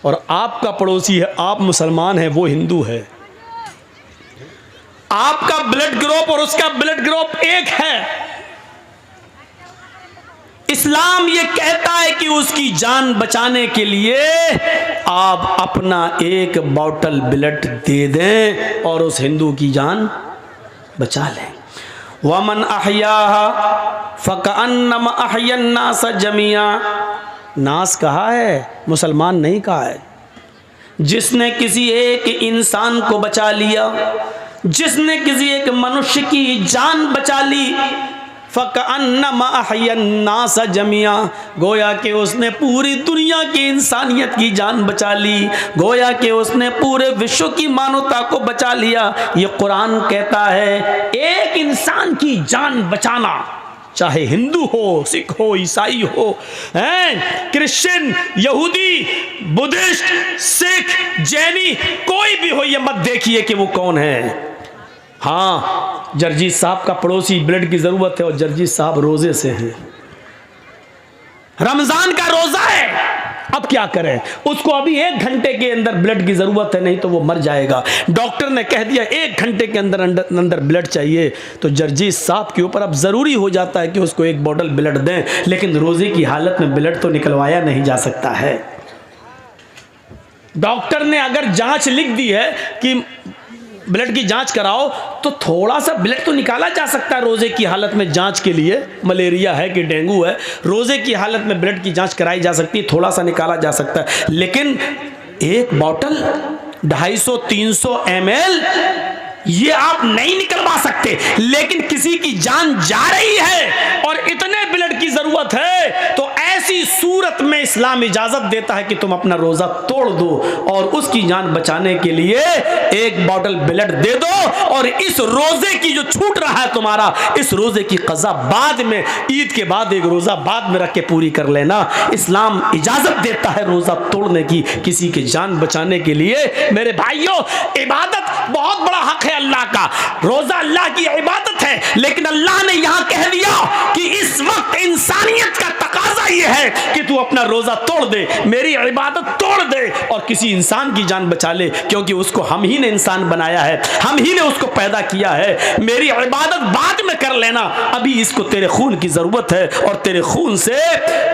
और आपका पड़ोसी है, आप मुसलमान हैं, वो हिंदू है। आपका ब्लड ग्रुप और उसका ब्लड ग्रुप एक है। इस्लाम ये कहता है कि उसकी जान बचाने के लिए आप अपना 1 बॉटल ब्लड दे दें और उस हिंदू की जान बचा लें। वमन अहयाहा फकअन्नमा अहयन्नास जमिया, नास कहा है, मुसलमान नहीं कहा है। जिसने किसी एक इंसान को बचा लिया, जिसने किसी एक मनुष्य की जान बचा ली, फ़कअन्नमा अहयन्नास जमिया, गोया कि उसने पूरी दुनिया की इंसानियत की जान बचा ली, गोया कि उसने पूरे विश्व की मानवता को बचा लिया। ये कुरान कहता है एक इंसान की जान बचाना, चाहे हिंदू हो, सिख हो, ईसाई हो, क्रिश्चियन, यहूदी, बुद्धिस्ट, सिख, जैनी, कोई भी हो, ये मत देखिए कि वो कौन है। हाँ, जर्जी साहब का पड़ोसी ब्लड की जरूरत है और जर्जी साहब रोजे से हैं, रमजान का रोजा है, अब क्या करें, उसको अभी 1 घंटे के अंदर ब्लड की जरूरत है, नहीं तो वो मर जाएगा। डॉक्टर ने कह दिया 1 घंटे के अंदर अंदर ब्लड चाहिए, तो जर्जी साहब के ऊपर अब जरूरी हो जाता है कि उसको 1 बॉटल ब्लड दें, लेकिन रोजे की हालत में ब्लड तो निकलवाया नहीं जा सकता है। डॉक्टर ने अगर जांच लिख दी है कि ब्लड की जांच कराओ, तो थोड़ा सा ब्लड तो निकाला जा सकता है रोजे की हालत में जांच के लिए। मलेरिया है कि डेंगू है, रोजे की हालत में ब्लड की जांच कराई जा सकती है, थोड़ा सा निकाला जा सकता है। लेकिन 1 बॉटल 250-300 ml ये आप नहीं निकलवा सकते। लेकिन किसी की जान जा रही है और इतने ब्लड की जरूरत है, तो ऐसी सूरत में इस्लाम इजाजत देता है कि तुम अपना रोजा तोड़ दो और उसकी जान बचाने के लिए 1 बॉटल ब्लड दे दो। और इस रोजे की जो छूट रहा है तुम्हारा, इस रोजे की कज़ा बाद में, ईद के बाद 1 रोजा बाद में रख के पूरी कर लेना। इस्लाम इजाजत देता है रोजा तोड़ने की, किसी की जान बचाने के लिए। मेरे भाइयों, इबादत बहुत बड़ा हक है अल्लाह का, रोजा अल्लाह की इबादत है, लेकिन अल्लाह ने यहां कह दिया कि इस वक्त इंसानियत का तकाजा यह है कि तू अपना रोजा तोड़ दे, मेरी इबादत तोड़ दे और किसी इंसान की जान बचा ले, क्योंकि उसको हम ही ने इंसान बनाया है, हम ही ने उसको पैदा किया है। मेरी इबादत बाद में कर लेना, अभी इसको तेरे खून की जरूरत है और तेरे खून से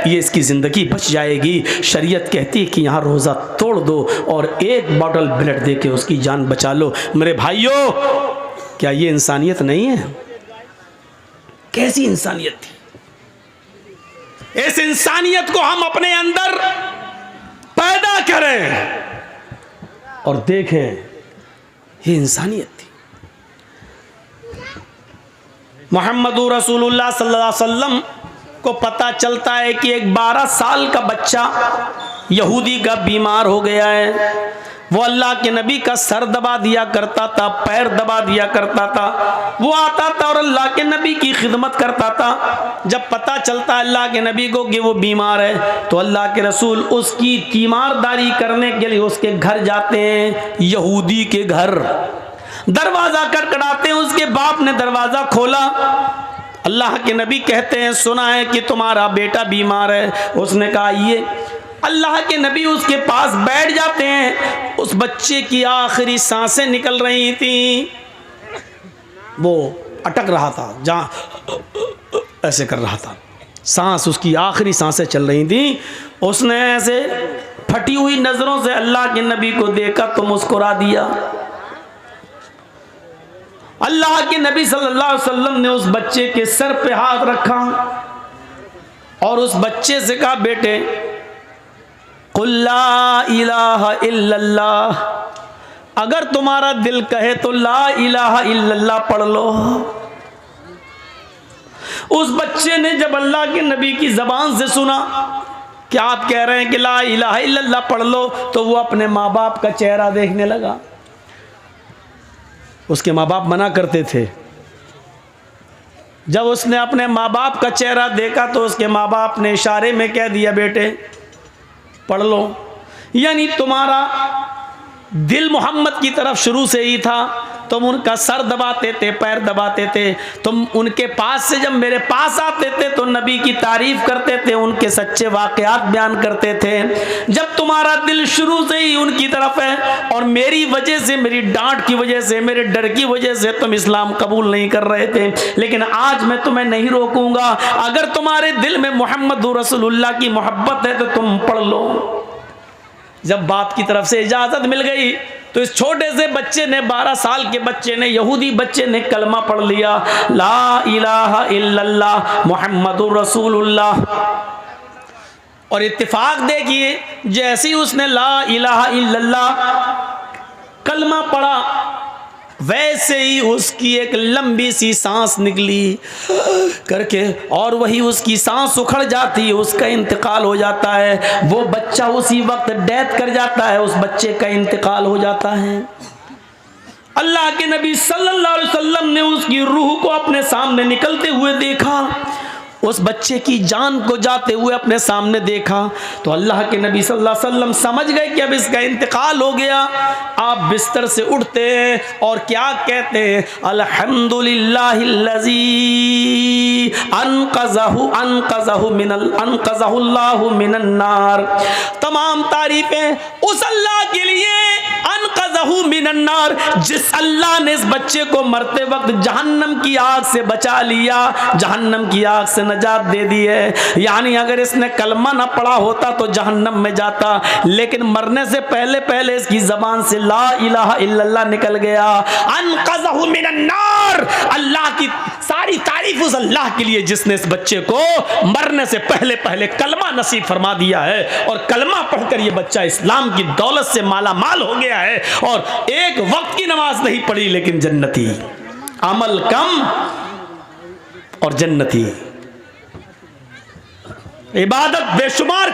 ये इसकी जिंदगी बच जाएगी। शरीयत कहती है कि यहां रोजा तोड़ दो और 1 बॉटल ब्लड दे के उसकी जान बचा लो। मेरे भाइयों, क्या ये इंसानियत नहीं है? कैसी इंसानियत थी? इस इंसानियत को हम अपने अंदर पैदा करें और देखें, ये इंसानियत थी। मोहम्मदुर रसूलुल्लाह सल्लल्लाहु अलैहि वसल्लम को पता चलता है कि एक 12 साल का बच्चा यहूदी का बीमार हो गया है। वो अल्लाह के नबी का सर दबा दिया करता था, पैर दबा दिया करता था, वो आता था और अल्लाह के नबी की खिदमत करता था। जब पता चलता अल्लाह के नबी को कि वो बीमार है, तो अल्लाह के रसूल उसकी तीमारदारी करने के लिए उसके घर जाते हैं, यहूदी के घर। दरवाजा खटखटाते हैं, उसके बाप ने दरवाजा खोला। अल्लाह के नबी कहते हैं, सुना है कि तुम्हारा बेटा बीमार है। उसने कहा आइए। अल्लाह के नबी उसके पास बैठ जाते हैं। उस बच्चे की आखिरी सांसें निकल रही थी, वो अटक रहा था, जहाँ ऐसे कर रहा था, सांस उसकी आखिरी सांसें चल रही थी। उसने ऐसे फटी हुई नजरों से अल्लाह के नबी को देखा तो मुस्कुरा दिया। अल्लाह के नबी सल्लल्लाहु अलैहि वसल्लम ने उस बच्चे के सर पे हाथ रखा और उस बच्चे से कहा, बेटे कुल ला इलाहा इल्लल्लाह, अगर तुम्हारा दिल कहे तो ला इलाहा इल्लल्लाह पढ़ लो। उस बच्चे ने जब अल्लाह के नबी की जबान से सुना कि आप कह रहे हैं कि ला इलाहा इल्लल्लाह पढ़ लो, तो वो अपने माँ बाप का चेहरा देखने लगा। उसके माँ बाप मना करते थे। जब उसने अपने माँ बाप का चेहरा देखा तो उसके माँ बाप ने इशारे में कह दिया, बेटे पढ़ लो। यानी तुम्हारा दिल मोहम्मद की तरफ शुरू से ही था। तुम उनका सर दबाते थे, पैर दबाते थे। तुम उनके पास से जब मेरे पास आते थे तो नबी की तारीफ करते थे, उनके सच्चे वाकयात बयान करते थे। जब तुम्हारा दिल शुरू से ही उनकी तरफ है और मेरी वजह से, मेरी डांट की वजह से, मेरे डर की वजह से तुम इस्लाम कबूल नहीं कर रहे थे, लेकिन आज मैं तुम्हें नहीं रोकूंगा। अगर तुम्हारे दिल में मोहम्मद रसूलुल्लाह की मोहब्बत है तो तुम पढ़ लो। जब बाप की तरफ से इजाजत मिल गई तो इस छोटे से बच्चे ने, 12 साल के बच्चे ने, यहूदी बच्चे ने कलमा पढ़ लिया, ला इलाहा इल्लल्लाह मुहम्मदुर रसूलुल्लाह। और इत्तेफाक देखिए, जैसे ही उसने ला इलाहा इल्लल्लाह कलमा पढ़ा, वैसे ही उसकी एक लंबी सी सांस निकली करके, और वही उसकी सांस उखड़ जाती है, उसका इंतकाल हो जाता है। वो बच्चा उसी वक्त डेथ कर जाता है, उस बच्चे का इंतकाल हो जाता है। अल्लाह के नबी सल्लल्लाहु अलैहि वसल्लम ने उसकी रूह को अपने सामने निकलते हुए देखा, उस बच्चे की जान को जाते हुए अपने सामने देखा, तो अल्लाह के नबी सल्लल्लाहु अलैहि वसल्लम समझ गए कि अब इसका इंतकाल हो गया। आप बिस्तर से उठते हैं और क्या कहते हैं, अल्हम्दुलिल्लाहिल्लज़ी अनक़ज़हुल्लाहु मिनन नार। तमाम तारीफें उस अल्लाह के लिए, अनक़ज़हु मिनन नार, जिस अल्लाह ने इस बच्चे को मरते वक्त जहन्नम की आग से बचा लिया, जहन्नम की आग से नजात दे दी है। यानी अगर इसने कलमा ना पढ़ा होता तो जहन्नम में जाता, लेकिन मरने से पहले पहले इसकी जबान से ला इलाहा इल्लल्लाह निकल गया। अनक़ज़हु मिनन नार। अल्लाह की सारी तारीफ उस अल्लाह के लिए जिसने इस बच्चे को मरने से पहले पहले कलमा नसीब फरमा दिया है, और कलमा पढ़कर यह बच्चा इस्लाम की दौलत से माला माल हो गया है, और एक वक्त की नमाज नहीं पढ़ी लेकिन जन्नती, अमल कम और जन्नती, इबादत बेशुमार,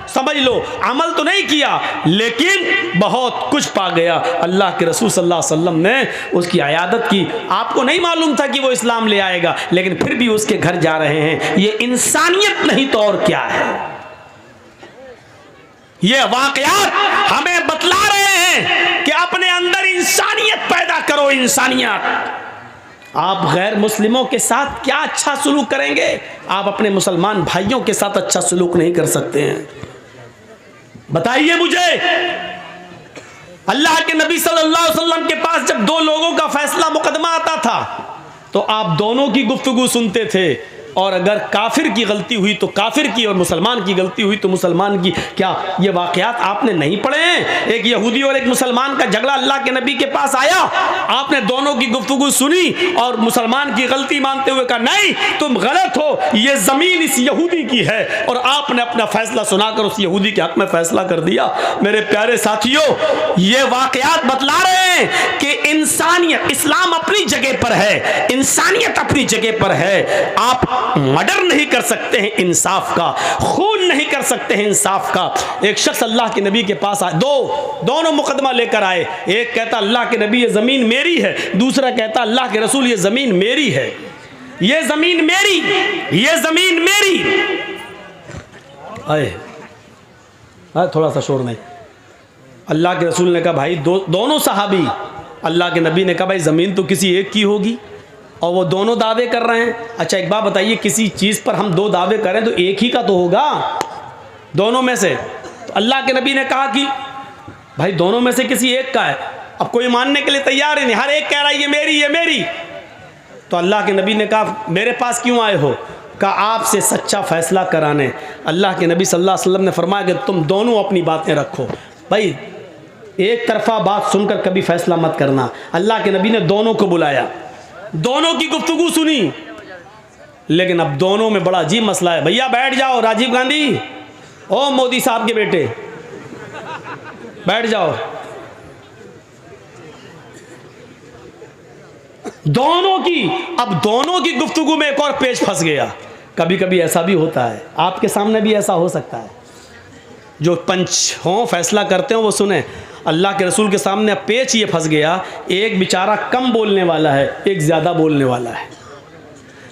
समझ लो अमल तो नहीं किया लेकिन बहुत कुछ पा गया। अल्लाह के रसूल सल्लल्लाहु अलैहि वसल्लम ने उसकी अयादत की। आपको नहीं मालूम था कि वो इस्लाम ले आएगा, लेकिन फिर भी उसके घर जा रहे हैं। ये इंसानियत नहीं तो और क्या है। ये वाकयात हमें बतला रहे हैं कि अपने अंदर इंसानियत पैदा करो, इंसानियत। आप गैर मुस्लिमों के साथ क्या अच्छा सलूक करेंगे, आप अपने मुसलमान भाइयों के साथ अच्छा सलूक नहीं कर सकते हैं। बताइए मुझे, अल्लाह के नबी सल्लल्लाहु अलैहि वसल्लम के पास जब दो लोगों का फैसला मुकदमा आता था तो आप दोनों की गुफ्तगू सुनते थे, और अगर काफिर की गलती हुई तो काफिर की, और मुसलमान की गलती हुई तो मुसलमान की। क्या ये वाकयात आपने नहीं पढ़े हैं? एक यहूदी और एक मुसलमान का झगड़ा अल्लाह के नबी के पास आया, आपने दोनों की गुफ्तगू सुनी और मुसलमान की गलती मानते हुए कहा नहीं तुम गलत हो, ये जमीन इस यहूदी की है, और आपने अपना फैसला सुनाकर उस यहूदी के हक में फैसला कर दिया। मेरे प्यारे साथियों, ये वाकयात बतला रहे हैं कि इंसानियत, इस्लाम अपनी जगह पर है, इंसानियत अपनी जगह पर है। आप मर्डर नहीं कर सकते हैं इंसाफ का, खून नहीं कर सकते हैं इंसाफ का। एक शख्स अल्लाह के नबी के पास आए, दोनों मुकदमा लेकर आए। एक कहता अल्लाह के नबी ये जमीन मेरी है, दूसरा कहता अल्लाह के रसूल ये जमीन मेरी है, ये जमीन मेरी, ये जमीन मेरी। आए थोड़ा सा शोर नहीं। अल्लाह के रसूल ने कहा भाई दोनों सहाबी, अल्लाह के नबी ने कहा भाई ज़मीन तो किसी एक की होगी, और वो दोनों दावे कर रहे हैं। अच्छा एक बात बताइए, किसी चीज़ पर हम दो दावे करें तो एक ही का तो होगा, दोनों में से। तो अल्लाह के नबी ने कहा कि भाई दोनों में से किसी एक का है। अब कोई मानने के लिए तैयार ही नहीं, हर एक कह रहा है ये मेरी, ये मेरी। तो अल्लाह के नबी ने कहा मेरे पास क्यों आए हो? कहा आपसे सच्चा फैसला कराने। अल्लाह के नबी सल्लल्लाहु अलैहि वसल्लम ने फरमाया कि तुम दोनों अपनी बातें रखो। भाई एक तरफा बात सुनकर कभी फैसला मत करना। अल्लाह के नबी ने दोनों को बुलाया, दोनों की गुफ्तगू सुनी, लेकिन अब दोनों में बड़ा अजीब मसला है। भैया बैठ जाओ, राजीव गांधी, ओ मोदी साहब के बेटे बैठ जाओ। दोनों की गुफ्तगू में एक और पेच फंस गया। कभी कभी ऐसा भी होता है, आपके सामने भी ऐसा हो सकता है। जो पंच हों, फैसला करते हो वो सुने। अल्लाह के रसूल के सामने पेच ये फंस गया, एक बेचारा कम बोलने वाला है, एक ज़्यादा बोलने वाला है।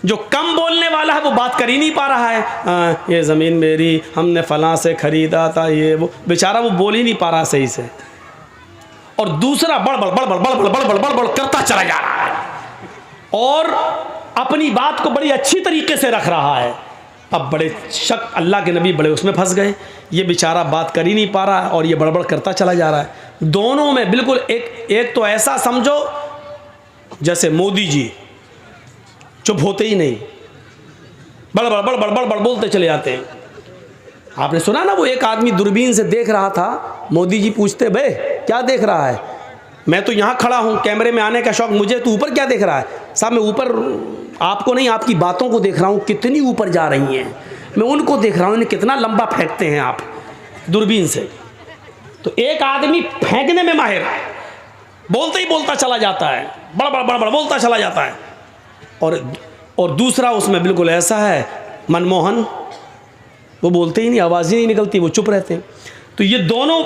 जो कम बोलने वाला है वो बात कर ही नहीं पा रहा है, ये ज़मीन मेरी, हमने फलां से ख़रीदा था, ये वो, बेचारा वो बोल ही नहीं पा रहा सही से। और दूसरा बड़बड़ बड़बड़ बड़बड़ बड़बड़ बड़बड़ करता चला जा रहा है और अपनी बात को बड़ी अच्छी तरीके से रख रहा है। अब बड़े शक, अल्लाह के नबी बड़े उसमें फंस गए, ये बेचारा बात कर ही नहीं पा रहा है और ये बड़बड़ करता चला जा रहा है। दोनों में बिल्कुल एक तो ऐसा समझो जैसे मोदी जी चुप होते ही नहीं, बड़बड़ बड़बड़ बड़बड़ बोलते चले जाते हैं। आपने सुना ना, वो एक आदमी दूरबीन से देख रहा था, मोदी जी पूछते बे क्या देख रहा है? मैं तो यहाँ खड़ा हूँ, कैमरे में आने का शौक मुझे, तो ऊपर क्या देख रहा है? साहब मैं ऊपर आपको नहीं, आपकी बातों को देख रहा हूँ, कितनी ऊपर जा रही हैं। मैं उनको देख रहा हूँ, इन्हें कितना लंबा फेंकते हैं आप दूरबीन से। तो एक आदमी फेंकने में माहिर है, बोलते ही बोलता चला जाता है, बड़ा बड़ा बड़ा बड़ा बोलता चला जाता है, और दूसरा उसमें बिल्कुल ऐसा है मनमोहन, वो बोलते ही नहीं, आवाज़ ही नहीं निकलती, वो चुप रहते हैं। तो ये दोनों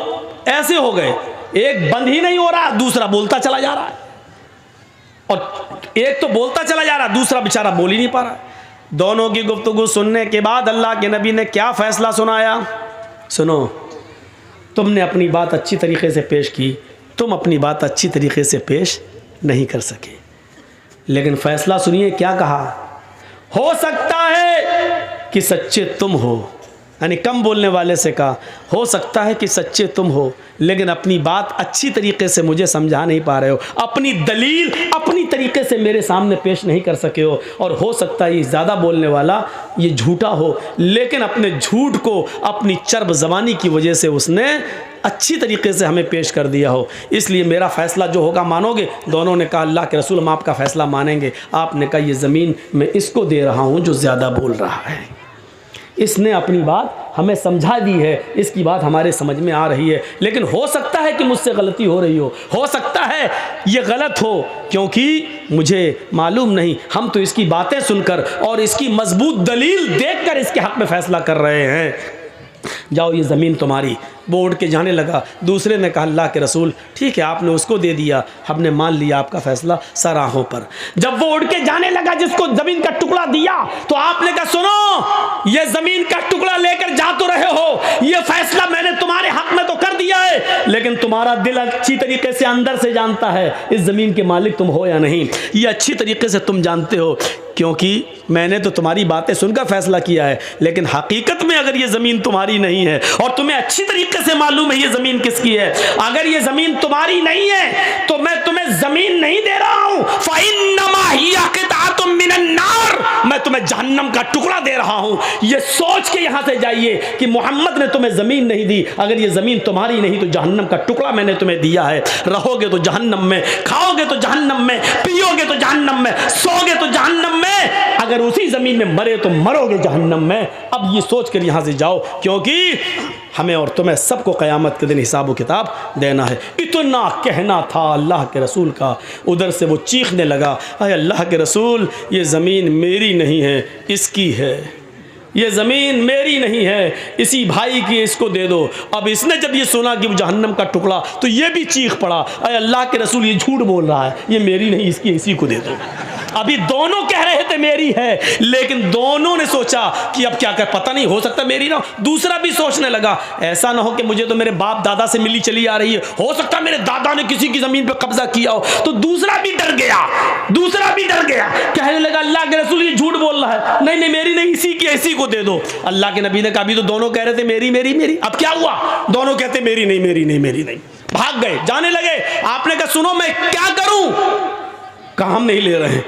ऐसे हो गए, एक बंद ही नहीं हो रहा, दूसरा बोलता चला जा रहा है, और एक तो बोलता चला जा रहा है, दूसरा बेचारा बोल ही नहीं पा रहा है। दोनों की गुफ्तगू सुनने के बाद अल्लाह के नबी ने क्या फैसला सुनाया? सुनो, तुमने अपनी बात अच्छी तरीके से पेश की, तुम अपनी बात अच्छी तरीके से पेश नहीं कर सके, लेकिन फैसला सुनिए क्या कहा। हो सकता है कि सच्चे तुम हो, यानी कम बोलने वाले से कहा, हो सकता है कि सच्चे तुम हो, लेकिन अपनी बात अच्छी तरीके से मुझे समझा नहीं पा रहे हो, अपनी दलील अपनी तरीके से मेरे सामने पेश नहीं कर सके हो, और हो सकता है ये ज़्यादा बोलने वाला ये झूठा हो, लेकिन अपने झूठ को अपनी चर्ब ज़बानी की वजह से उसने अच्छी तरीके से हमें पेश कर दिया हो, इसलिए मेरा फ़ैसला जो होगा मानोगे? दोनों ने कहा अल्लाह के रसूल हम आपका फ़ैसला मानेंगे। आपने कहा ये ज़मीन मैं इसको दे रहा हूँ जो ज़्यादा बोल रहा है, इसने अपनी बात हमें समझा दी है, इसकी बात हमारे समझ में आ रही है, लेकिन हो सकता है कि मुझसे गलती हो रही हो सकता है ये गलत हो, क्योंकि मुझे मालूम नहीं, हम तो इसकी बातें सुनकर और इसकी मजबूत दलील देखकर इसके हक़ में फ़ैसला कर रहे हैं। जाओ ये ज़मीन तुम्हारी। वो उड़ के जाने लगा। दूसरे ने कहा अल्लाह के रसूल ठीक है, आपने उसको दे दिया, हमने मान लिया आपका फैसला सराहों पर। जब वो उड़ के जाने लगा, जिसको ज़मीन का टुकड़ा दिया, तो आपने कहा सुनो, ये ज़मीन का टुकड़ा लेकर जा तो रहे हो, ये फैसला मैंने तुम्हारे हक में तो कर दिया है, लेकिन तुम्हारा दिल अच्छी तरीके से अंदर से जानता है इस ज़मीन के मालिक तुम हो या नहीं, ये अच्छी तरीके से तुम जानते हो, क्योंकि मैंने तो तुम्हारी बातें सुनकर फैसला किया है, लेकिन हकीकत में अगर ये ज़मीन तुम्हारी नहीं है और तुम्हें अच्छी तरीके से मालूम है ये ज़मीन किसकी है, अगर ये ज़मीन तुम्हारी नहीं है तो मैं तुम्हें ज़मीन नहीं दे रहा हूँ, फ़इन्नमा हिया क़ित्अतुम मिनन नार, मैं तुम्हें जहन्नम का टुकड़ा दे रहा हूँ। ये सोच के यहाँ से जाइए कि मोहम्मद ने तुम्हें ज़मीन नहीं दी, अगर ये ज़मीन तुम्हारी नहीं तो जहन्नम का टुकड़ा मैंने तुम्हें दिया है। रहोगे तो जहन्नम में, खाओगे तो जहन्नम में, पियोगे तो जहन्नम में, सोगे तो जहन्नम में, अगर उसी ज़मीन में मरे तो मरोगे जहन्नम में। अब ये सोच कर यहाँ से जाओ, क्योंकि हमें और तुम्हें सबको क़यामत के दिन हिसाब व किताब देना है। इतना कहना था अल्लाह के रसूल का। उधर से वो चीखने लगा, अरे अल्लाह के रसूल, ये ज़मीन मेरी नहीं है, इसकी है, ये ज़मीन मेरी नहीं है, इसी भाई की, इसको दे दो। अब इसने जब ये सुना कि वो जहन्नम का टुकड़ा, तो ये भी चीख पड़ा, अरे अल्लाह के रसूल, ये झूठ बोल रहा है, ये मेरी नहीं, इसकी, इसी को दे दो। अभी दोनों कह रहे थे मेरी है, लेकिन दोनों ने सोचा कि अब क्या कर, पता नहीं, हो सकता मेरी ना। दूसरा भी सोचने लगा, ऐसा ना हो कि मुझे तो मेरे बाप दादा से मिली चली आ रही है, हो सकता मेरे दादा ने किसी की ज़मीन पे कब्जा किया हो। तो दूसरा भी डर गया, कहने लगा अल्लाह के रसूल ये झूठ बोल रहा है, नहीं नहीं मेरी नहीं, इसी की, इसी को दे दो। अल्लाह के नबी ने कहा अभी तो दोनों कह रहे थे मेरी मेरी मेरी, अब क्या हुआ? दोनों कहते मेरी नहीं मेरी नहीं मेरी नहीं, भाग गए, जाने लगे। आपने कहा सुनो मैं क्या करूं? कहा हम नहीं ले रहे हैं।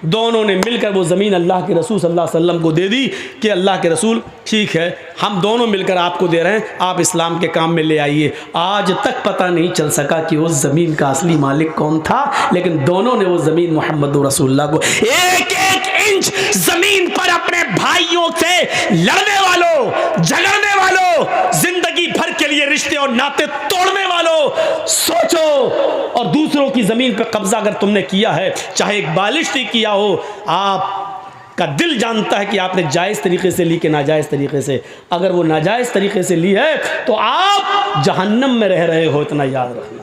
दोनों ने मिलकर वो ज़मीन अल्लाह के रसूल सल्लल्लाहु अलैहि वसल्लम को दे दी कि अल्लाह के रसूल ठीक है, हम दोनों मिलकर आपको दे रहे हैं, आप इस्लाम के काम में ले आइए। आज तक पता नहीं चल सका कि उस ज़मीन का असली मालिक कौन था, लेकिन दोनों ने वो ज़मीन मोहम्मद रसूलुल्लाह को, एक एक इंच ज़मीन पर अपने भाइयों से लड़ने वालों, झगड़ने वालों, जिंदगी भर के लिए रिश्ते और नाते तोड़ने वालों, सोचो। और दूसरों की ज़मीन पर कब्जा अगर तुमने किया है, चाहे एक बालिश्ती किया हो, आपका दिल जानता है कि आपने जायज़ तरीके से ली कि नाजायज़ तरीके से। अगर वो नाजायज़ तरीके से ली है तो आप जहन्नम में रह रहे हो, इतना याद रखना।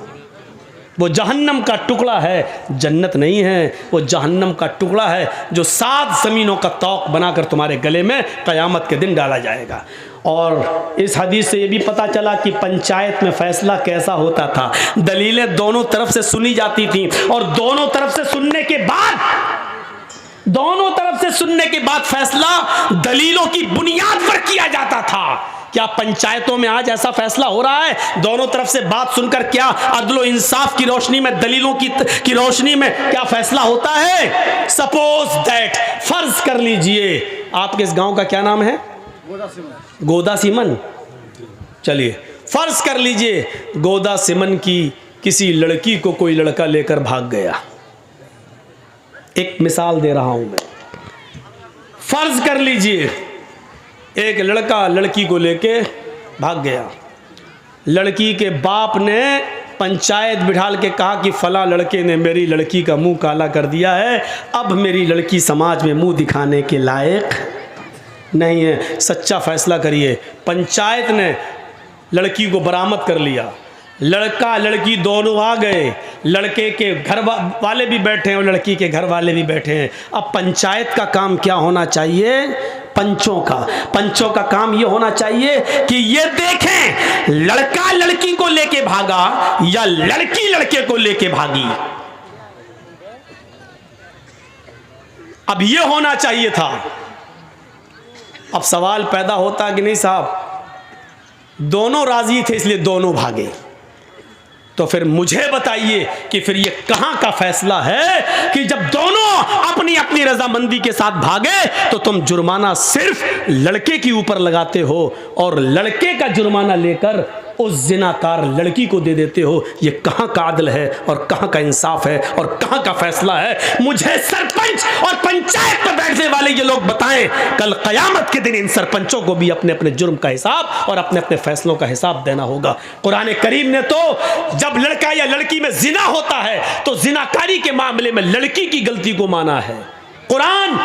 वो जहन्नम का टुकड़ा है, जन्नत नहीं है, वो जहन्नम का टुकड़ा है जो 7 ज़मीनों का तौक बनाकर तुम्हारे गले में क़यामत के दिन डाला जाएगा। और इस हदीस से ये भी पता चला कि पंचायत में फ़ैसला कैसा होता था। दलीलें दोनों तरफ से सुनी जाती थीं, और दोनों तरफ से सुनने के बाद फैसला दलीलों की बुनियाद पर किया जाता था। क्या पंचायतों में आज ऐसा फैसला हो रहा है? दोनों तरफ से बात सुनकर क्या अदलो इंसाफ की रोशनी में, दलीलों की रोशनी में क्या फैसला होता है? सपोज दैट, फर्ज कर लीजिए, आपके इस गांव का क्या नाम है? गोदा सिमन। चलिए फर्ज कर लीजिए गोदा सिमन की किसी लड़की को कोई लड़का लेकर भाग गया। एक मिसाल दे रहा हूं मैं। फर्ज कर लीजिए एक लड़का लड़की को लेके भाग गया। लड़की के बाप ने पंचायत बिठाल के कहा कि फला लड़के ने मेरी लड़की का मुंह काला कर दिया है, अब मेरी लड़की समाज में मुंह दिखाने के लायक नहीं है, सच्चा फैसला करिए। पंचायत ने लड़की को बरामद कर लिया। लड़का लड़की दोनों आ गए, लड़के के घर वाले भी बैठे हैं और लड़की के घर वाले भी बैठे हैं। अब पंचायत का काम क्या होना चाहिए? पंचों का काम ये होना चाहिए कि ये देखें लड़का लड़की को लेके भागा या लड़की लड़के को लेके भागी। अब ये होना चाहिए था। अब सवाल पैदा होता कि नहीं साहब दोनों राजी थे इसलिए दोनों भागे, तो फिर मुझे बताइए कि फिर ये कहां का फैसला है कि जब दोनों अपनी अपनी रजामंदी के साथ भागे तो तुम जुर्माना सिर्फ लड़के के ऊपर लगाते हो और लड़के का जुर्माना लेकर उस जिनाकार लड़की को दे देते हो। ये कहां का आदल है और कहां का इंसाफ है और कहां का फैसला है? मुझे सरपंच और पंचायत में बैठने वाले ये लोग बताएं। कल कयामत के दिन इन सरपंचों को भी अपने अपने जुर्म का हिसाब और अपने अपने फैसलों का हिसाब देना होगा। कुरान करीम ने तो जब लड़का या लड़की में जिना होता है तो जिनाकारी के मामले में लड़की की गलती को माना है। कुरान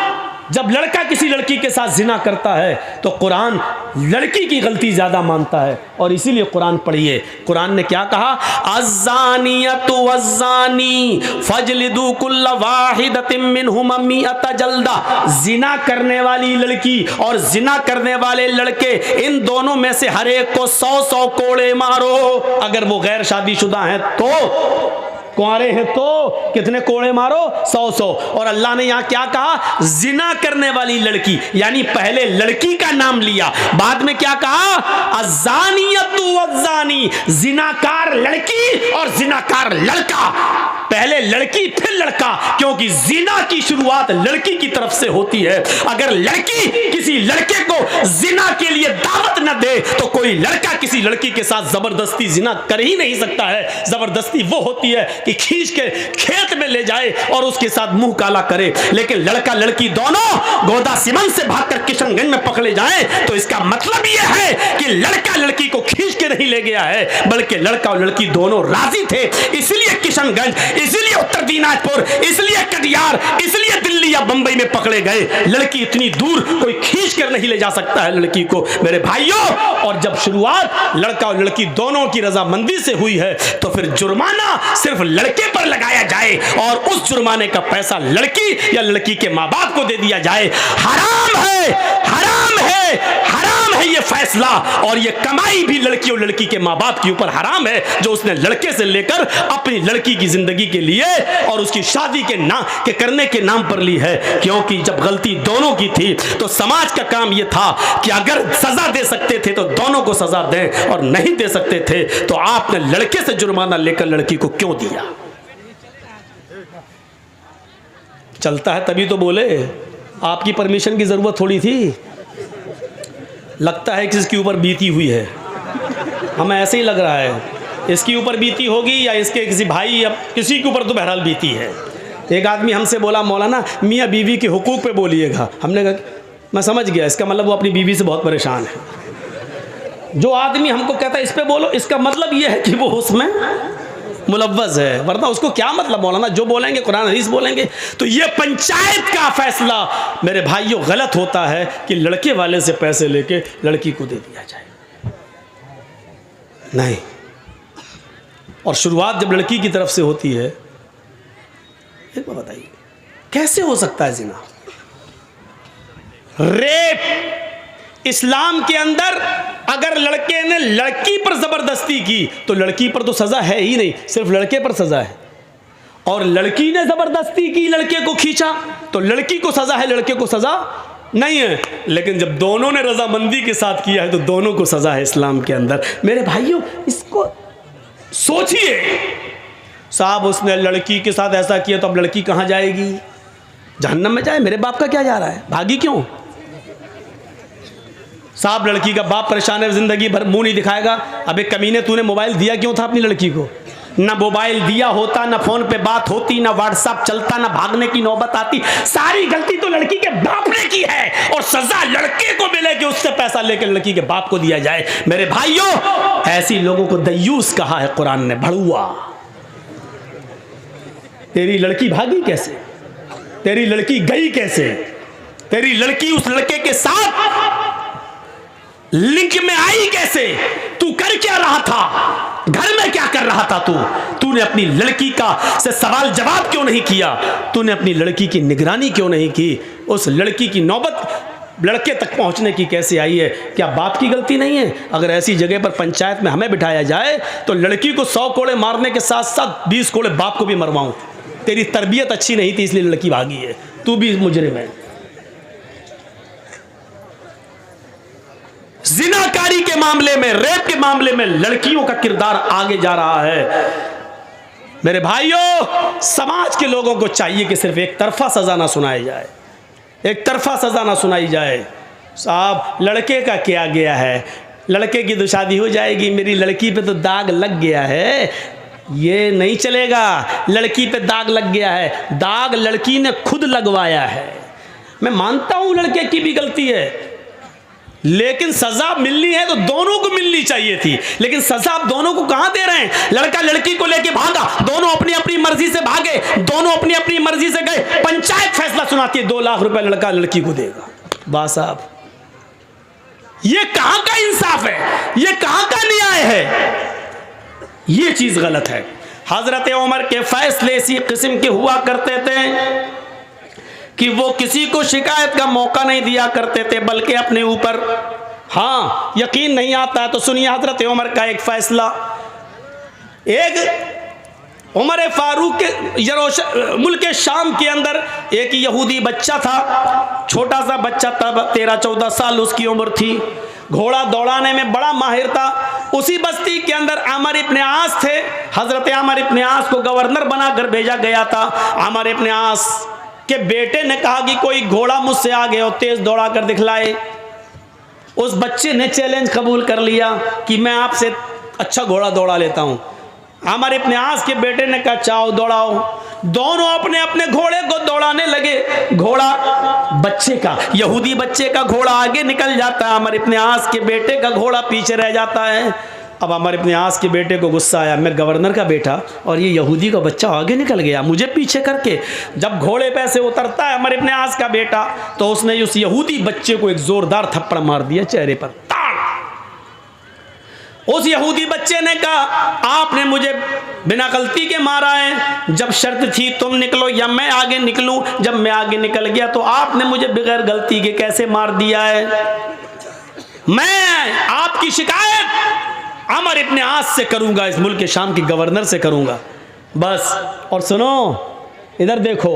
जब लड़का किसी लड़की के साथ जिना करता है तो कुरान लड़की की गलती ज्यादा मानता है। और इसीलिए कुरान पढ़िए, कुरान ने क्या कहा? अज़्ज़ानियतु वज़्ज़ानी फजलिदू कुल्ल वाहिदतिन मिनहुमा मिअत जल्दा। जिना करने वाली लड़की और जिना करने वाले लड़के, इन दोनों में से हर एक को 100 कोड़े मारो। अगर वो गैर शादीशुदा हैं तो, कुंवारे हैं तो कितने कोड़े मारो? 100। और अल्लाह ने यहां क्या कहा? जिना करने वाली लड़की, यानी पहले लड़की का नाम लिया, बाद में क्या कहा? अज़्ज़ानियतु वज़्ज़ानी, जिनाकार लड़की और जिनाकार लड़का। पहले लड़की फिर लड़का, क्योंकि जिना की शुरुआत लड़की की तरफ से होती है। अगर लड़की किसी लड़के को जिना के लिए दावत न दे तो कोई लड़का किसी लड़की के साथ जबरदस्ती जिना कर ही नहीं सकता है। जबरदस्ती वो होती है कि खींच के खेत में ले जाए और उसके साथ मुंह काला करे। लेकिन लड़का लड़की दोनों गोदा सिमन से भागकर किशनगंज में पकड़े जाएं तो इसका मतलब यह है कि लड़का लड़की को खींच के नहीं ले गया है, बल्कि लड़का और लड़की दोनों राजी थे। इसलिए किशनगंज, इसलिए उत्तर दिनाजपुर, इसलिए कटिहार, इसलिए दिल्ली या बंबई में पकड़े गए। लड़की इतनी दूर कोई खींच कर नहीं ले जा सकता है लड़की को, मेरे भाइयों। और जब शुरुआत लड़का और लड़की दोनों की रजामंदी से हुई है तो फिर जुर्माना सिर्फ लड़के पर लगाया जाए और उस जुर्माने का पैसा लड़की या लड़की के माँ बाप को दे दिया जाए। हराम है, हराम है, हराम है ये फैसला। और ये कमाई भी लड़की और लड़की के माँ बाप के ऊपर हराम है, जो उसने लड़के से लेकर अपनी लड़की की जिंदगी के लिए और उसकी शादी के करने के नाम पर ली है। क्योंकि जब गलती दोनों की थी तो समाज का काम यह था कि अगर सजा दे सकते थे तो दोनों को सजा दें, और नहीं दे सकते थे तो आपने लड़के से जुर्माना लेकर लड़की को क्यों दिया? चलता है तभी तो बोले, आपकी परमिशन की जरूरत थोड़ी थी। लगता है कि इसके ऊपर बीती हुई है, हमें ऐसे ही लग रहा है इसके ऊपर बीती होगी या इसके किसी भाई या किसी के ऊपर तो बहरहाल बीती है। एक आदमी हमसे बोला, मौलाना मियाँ बीवी के हुकूक पे बोलिएगा। हमने कहा मैं समझ गया, इसका मतलब वो अपनी बीवी से बहुत परेशान है। जो आदमी हमको कहता है इस पे बोलो, इसका मतलब ये है कि वो उसमें मुलव्वज़ है, वरना उसको क्या मतलब? मौलाना जो बोलेंगे कुरान हदीस बोलेंगे। तो ये पंचायत का फैसला मेरे भाइयों गलत होता है कि लड़के वाले से पैसे लेके लड़की को दे दिया जाए, नहीं। और शुरुआत जब लड़की की तरफ से होती है, एक बात बताइए कैसे हो सकता है जिना? रेप इस्लाम के अंदर अगर लड़के ने लड़की पर जबरदस्ती की तो लड़की पर तो सजा है ही नहीं, सिर्फ लड़के पर सजा है। और लड़की ने जबरदस्ती की, लड़के को खींचा, तो लड़की को सजा है, लड़के को सजा नहीं है। लेकिन जब दोनों ने रजामंदी के साथ किया है तो दोनों को सजा है इस्लाम के अंदर। मेरे भाइयों इसको सोचिए, साहब उसने लड़की के साथ ऐसा किया तो अब लड़की कहाँ जाएगी? जहन्नम में जाए। मेरे बाप का क्या जा रहा है, भागी क्यों? साहब लड़की का बाप परेशान है, जिंदगी भर मुंह नहीं दिखाएगा। अबे कमीने, तूने मोबाइल दिया क्यों था अपनी लड़की को? ना मोबाइल दिया होता, ना फोन पे बात होती, ना व्हाट्सएप चलता, ना भागने की नौबत आती। सारी गलती तो लड़की के बाप ने की है और सजा लड़के को मिले कि उससे पैसा लेकर लड़की के बाप को दिया जाए। मेरे भाइयों, ऐसी लोगों को दय्यूस कहा है कुरान ने, भड़ुआ। तेरी लड़की भागी कैसे? तेरी लड़की गई कैसे? तेरी लड़की उस लड़के के साथ लिंक में आई कैसे? तू कर क्या रहा था? घर में क्या कर रहा था? तूने अपनी लड़की का से सवाल जवाब क्यों नहीं किया? तूने अपनी लड़की की निगरानी क्यों नहीं की? उस लड़की की नौबत लड़के तक पहुंचने की कैसे आई है? क्या बाप की गलती नहीं है? अगर ऐसी जगह पर पंचायत में हमें बिठाया जाए तो लड़की को 100 कोड़े मारने के साथ साथ 20 कोड़े बाप को भी मरवाऊं। तेरी तरबियत अच्छी नहीं थी इसलिए लड़की भागी है, तू भी मुजरिम है। जिनाकारी के मामले में, रेप के मामले में लड़कियों का किरदार आगे जा रहा है। मेरे भाइयों, समाज के लोगों को चाहिए कि सिर्फ एक तरफा सजा ना सुनाई जाए, एक तरफा सजा ना सुनाई जाए। साहब, लड़के का क्या गया है? लड़के की तो शादी हो जाएगी, मेरी लड़की पे तो दाग लग गया है, ये नहीं चलेगा। लड़की पे दाग लग गया है, दाग लड़की ने खुद लगवाया है। मैं मानता हूं लड़के की भी गलती है, लेकिन सजा मिलनी है तो दोनों को मिलनी चाहिए थी। लेकिन सजा आप दोनों को कहां दे रहे हैं? लड़का लड़की को लेके भागा, दोनों अपनी अपनी मर्जी से भागे, दोनों अपनी अपनी मर्जी से गए, पंचायत फैसला सुनाती है 2 लाख रुपए लड़का लड़की को देगा। वाह साहब, ये कहां का इंसाफ है? ये कहां का न्याय है? ये चीज गलत है। हजरत उमर के फैसले इसी किस्म के हुआ करते थे कि वो किसी को शिकायत का मौका नहीं दिया करते थे, बल्कि अपने ऊपर, हाँ, यकीन नहीं आता है तो सुनिए हजरत उमर का एक फैसला। एक उमर फारूक के मुल्क शाम के अंदर एक यहूदी बच्चा था, छोटा सा बच्चा, तब 13-14 साल उसकी उम्र थी, घोड़ा दौड़ाने में बड़ा माहिर था। उसी बस्ती के अंदर आमर इब्न आस थे। हजरत आमर इब्न आस को गवर्नर बनाकर भेजा गया था। आमर इब्न आस के बेटे ने कहा कि कोई घोड़ा मुझसे आगे और तेज दौड़ा कर दिखलाए। उस बच्चे ने चैलेंज कबूल कर लिया कि मैं आपसे अच्छा घोड़ा दौड़ा लेता हूं। आमर इब्न आस के बेटे ने कहा चाओ दौड़ाओ। दोनों अपने अपने घोड़े को दौड़ाने लगे। घोड़ा बच्चे का, यहूदी बच्चे का घोड़ा आगे निकल जाता है, आमर इब्न आस के बेटे का घोड़ा पीछे रह जाता है। अब आमर इब्न आस के बेटे को गुस्सा आया, मैं गवर्नर का बेटा और ये यहूदी का बच्चा आगे निकल गया मुझे पीछे करके। जब घोड़े पे से उतरता है आमर इब्न आस का बेटा, तो उसने उस यहूदी बच्चे को एक जोरदार थप्पड़ मार दिया चेहरे पर। उस यहूदी बच्चे ने कहा आपने मुझे बिना गलती के मारा है, जब शर्त थी तुम निकलो या मैं आगे निकलूं, जब मैं आगे निकल गया तो आपने मुझे बगैर गलती के कैसे मार दिया है। मैं आपकी शिकायत आमर इब्न आस से करूंगा, इस मुल्क के शाम के गवर्नर से करूंगा बस। और सुनो इधर देखो,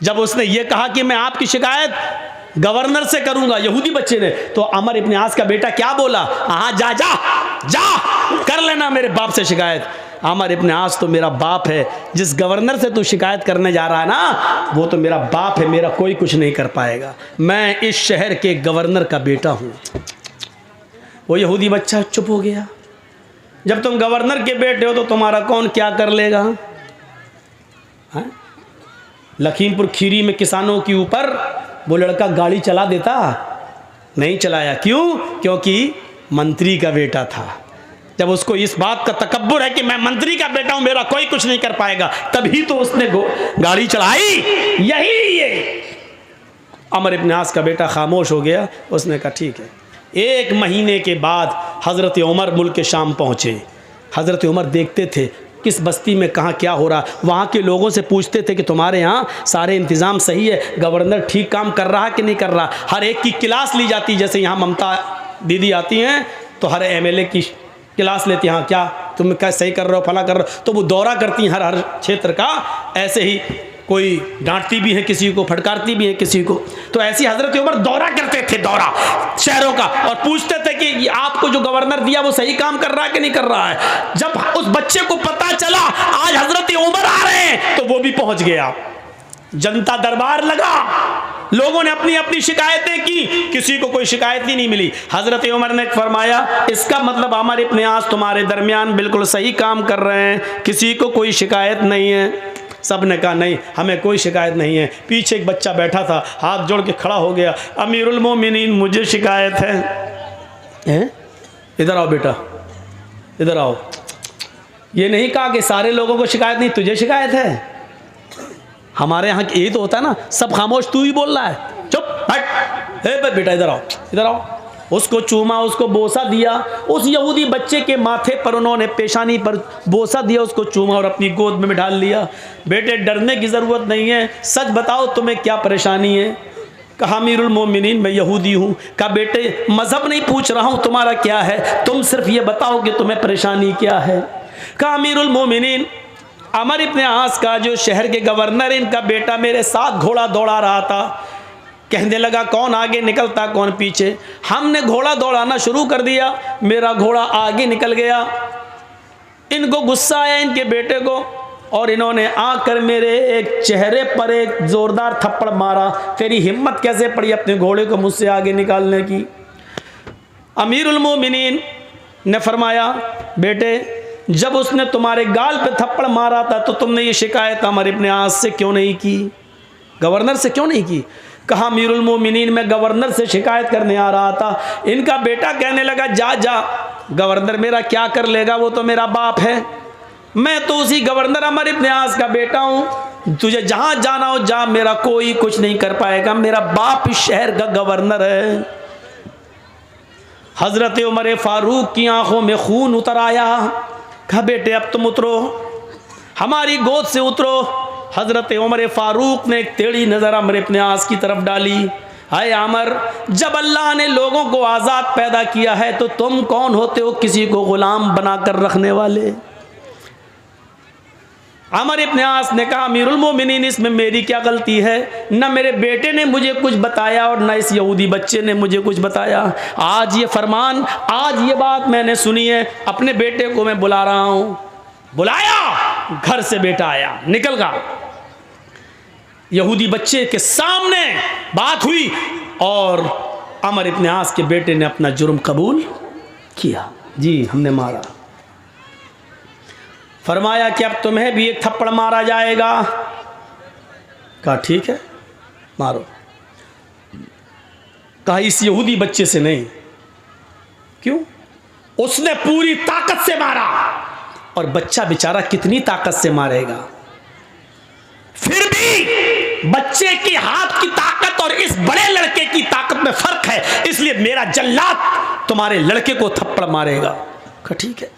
जब उसने ये कहा कि मैं आपकी शिकायत गवर्नर से करूंगा, यहूदी बच्चे ने, तो आमर इब्न आस का बेटा क्या बोला, हाँ जा जा जा कर लेना मेरे बाप से शिकायत। आमर इब्न आस तो मेरा बाप है, जिस गवर्नर से तू शिकायत करने जा रहा है ना वो तो मेरा बाप है, मेरा कोई कुछ नहीं कर पाएगा, मैं इस शहर के गवर्नर का बेटा हूं। वो यहूदी बच्चा चुप हो गया। जब तुम गवर्नर के बेटे हो तो तुम्हारा कौन क्या कर लेगा। हाँ? लखीमपुर खीरी में किसानों के ऊपर वो लड़का गाड़ी चला देता, नहीं चलाया, क्यों? क्योंकि मंत्री का बेटा था। जब उसको इस बात का तकब्बुर है कि मैं मंत्री का बेटा हूं, मेरा कोई कुछ नहीं कर पाएगा, तभी तो उसने गाड़ी चलाई। यही ये आमर इब्न आस का बेटा खामोश हो गया। उसने कहा ठीक है। 1 महीने के बाद हज़रत उमर मुल्क शाम पहुँचे। हज़रत उमर देखते थे किस बस्ती में कहाँ क्या हो रहा, वहाँ के लोगों से पूछते थे कि तुम्हारे यहाँ सारे इंतज़ाम सही है, गवर्नर ठीक काम कर रहा कि नहीं कर रहा। हर एक की क्लास ली जाती, जैसे यहाँ ममता दीदी आती हैं तो हर एमएलए की क्लास लेती, हाँ क्या तुम क्या सही कर रहे हो, फला कर रहे हो, तो वो दौरा करती हैं हर क्षेत्र का। ऐसे ही कोई डांटती भी है किसी को, फटकारती भी है किसी को। तो ऐसी हजरत उमर दौरा करते थे, दौरा शहरों का, और पूछते थे कि आपको जो गवर्नर दिया वो सही काम कर रहा है कि नहीं कर रहा है। जब उस बच्चे को पता चला आज हजरत उमर आ रहे हैं तो वो भी पहुंच गया। जनता दरबार लगा, लोगों ने अपनी अपनी शिकायतें की, किसी को कोई शिकायत ही नहीं मिली। हजरत उमर ने फरमाया इसका मतलब अमर इब्न आस तुम्हारे दरमियान बिल्कुल सही काम कर रहे हैं, किसी को कोई शिकायत नहीं है। सब ने कहा नहीं, हमें कोई शिकायत नहीं है। पीछे एक बच्चा बैठा था, हाथ जोड़ के खड़ा हो गया, अमीरुल मोमिनीन मुझे शिकायत है। इधर आओ बेटा, इधर आओ। ये नहीं कहा कि सारे लोगों को शिकायत नहीं, तुझे शिकायत है। हमारे यहाँ यही तो होता है ना, सब खामोश, तू ही बोल रहा है, चुप हट। बेटा इधर आओ, इधर आओ। उसको चूमा, उसको बोसा दिया। उस यहूदी बच्चे के माथे पर उन्होंने पेशानी पर बोसा दिया, उसको चूमा और अपनी गोद में बिठा लिया। बेटे डरने की ज़रूरत नहीं है, सच बताओ तुम्हें क्या परेशानी है। कहा अमीरुल मोमिनीन मैं यहूदी हूँ। कहा बेटे मज़हब नहीं पूछ रहा हूँ तुम्हारा क्या है, तुम सिर्फ ये बताओ कि तुम्हें परेशानी क्या है। कहा अमीरुल मोमिनीन अमर इब्न आस का जो शहर के गवर्नर, इनका बेटा मेरे साथ घोड़ा दौड़ा रहा था। कहने लगा कौन आगे निकलता कौन पीछे। हमने घोड़ा दौड़ाना शुरू कर दिया, मेरा घोड़ा आगे निकल गया। इनको गुस्सा आया इनके बेटे को, और इन्होंने आकर मेरे एक चेहरे पर एक जोरदार थप्पड़ मारा। तेरी हिम्मत कैसे पड़ी अपने घोड़े को मुझसे आगे निकालने की। अमीरुल मोमिनीन ने फरमाया बेटे जब उसने तुम्हारे गाल पे थप्पड़ मारा था तो तुमने ये शिकायत अमर इब्न आस से क्यों नहीं की, गवर्नर से क्यों नहीं की। कहा अमीरुल मोमिनीन मैं गवर्नर से शिकायत करने आ रहा था। इनका बेटा कहने लगा जा जा, गवर्नर मेरा क्या कर लेगा, वो तो मेरा बाप है, मैं तो उसी गवर्नर अमर इब्न आस का बेटा हूँ, तुझे जहाँ जाना हो जा, मेरा कोई कुछ नहीं कर पाएगा, मेरा बाप इस शहर का गवर्नर है। हजरत उमर फारूक की आंखों में खून उतर आया। कहा बेटे अब तुम उतरो, हमारी गोद से उतरो। हजरत उमर फारूक ने एक टेढ़ी नज़र अमर इब्न आस की तरफ डाली। हाय अमर, जब अल्लाह ने लोगों को आज़ाद पैदा किया है तो तुम कौन होते हो किसी को गुलाम बनाकर रखने वाले। अमर इब्न आस ने कहा अमीरुल मोमिनीन इसमें मेरी क्या गलती है, न मेरे बेटे ने मुझे कुछ बताया और न इस यहूदी बच्चे ने मुझे कुछ बताया। आज ये फरमान, आज ये बात मैंने सुनी है, अपने बेटे को मैं बुला रहा हूँ। बुलाया, घर से बेटा आया, निकल गया। यहूदी बच्चे के सामने बात हुई और अमर इब्न आस के बेटे ने अपना जुर्म कबूल किया। जी हमने मारा। फरमाया कि अब तुम्हें भी एक थप्पड़ मारा जाएगा। कहा ठीक है मारो। कहा इस यहूदी बच्चे से नहीं। क्यों? उसने पूरी ताकत से मारा, और बच्चा बेचारा कितनी ताकत से मारेगा। फिर भी बच्चे की हाथ की ताकत और इस बड़े लड़के की ताकत में फर्क है, इसलिए मेरा जल्लाद तुम्हारे लड़के को थप्पड़ मारेगा। कहा ठीक है।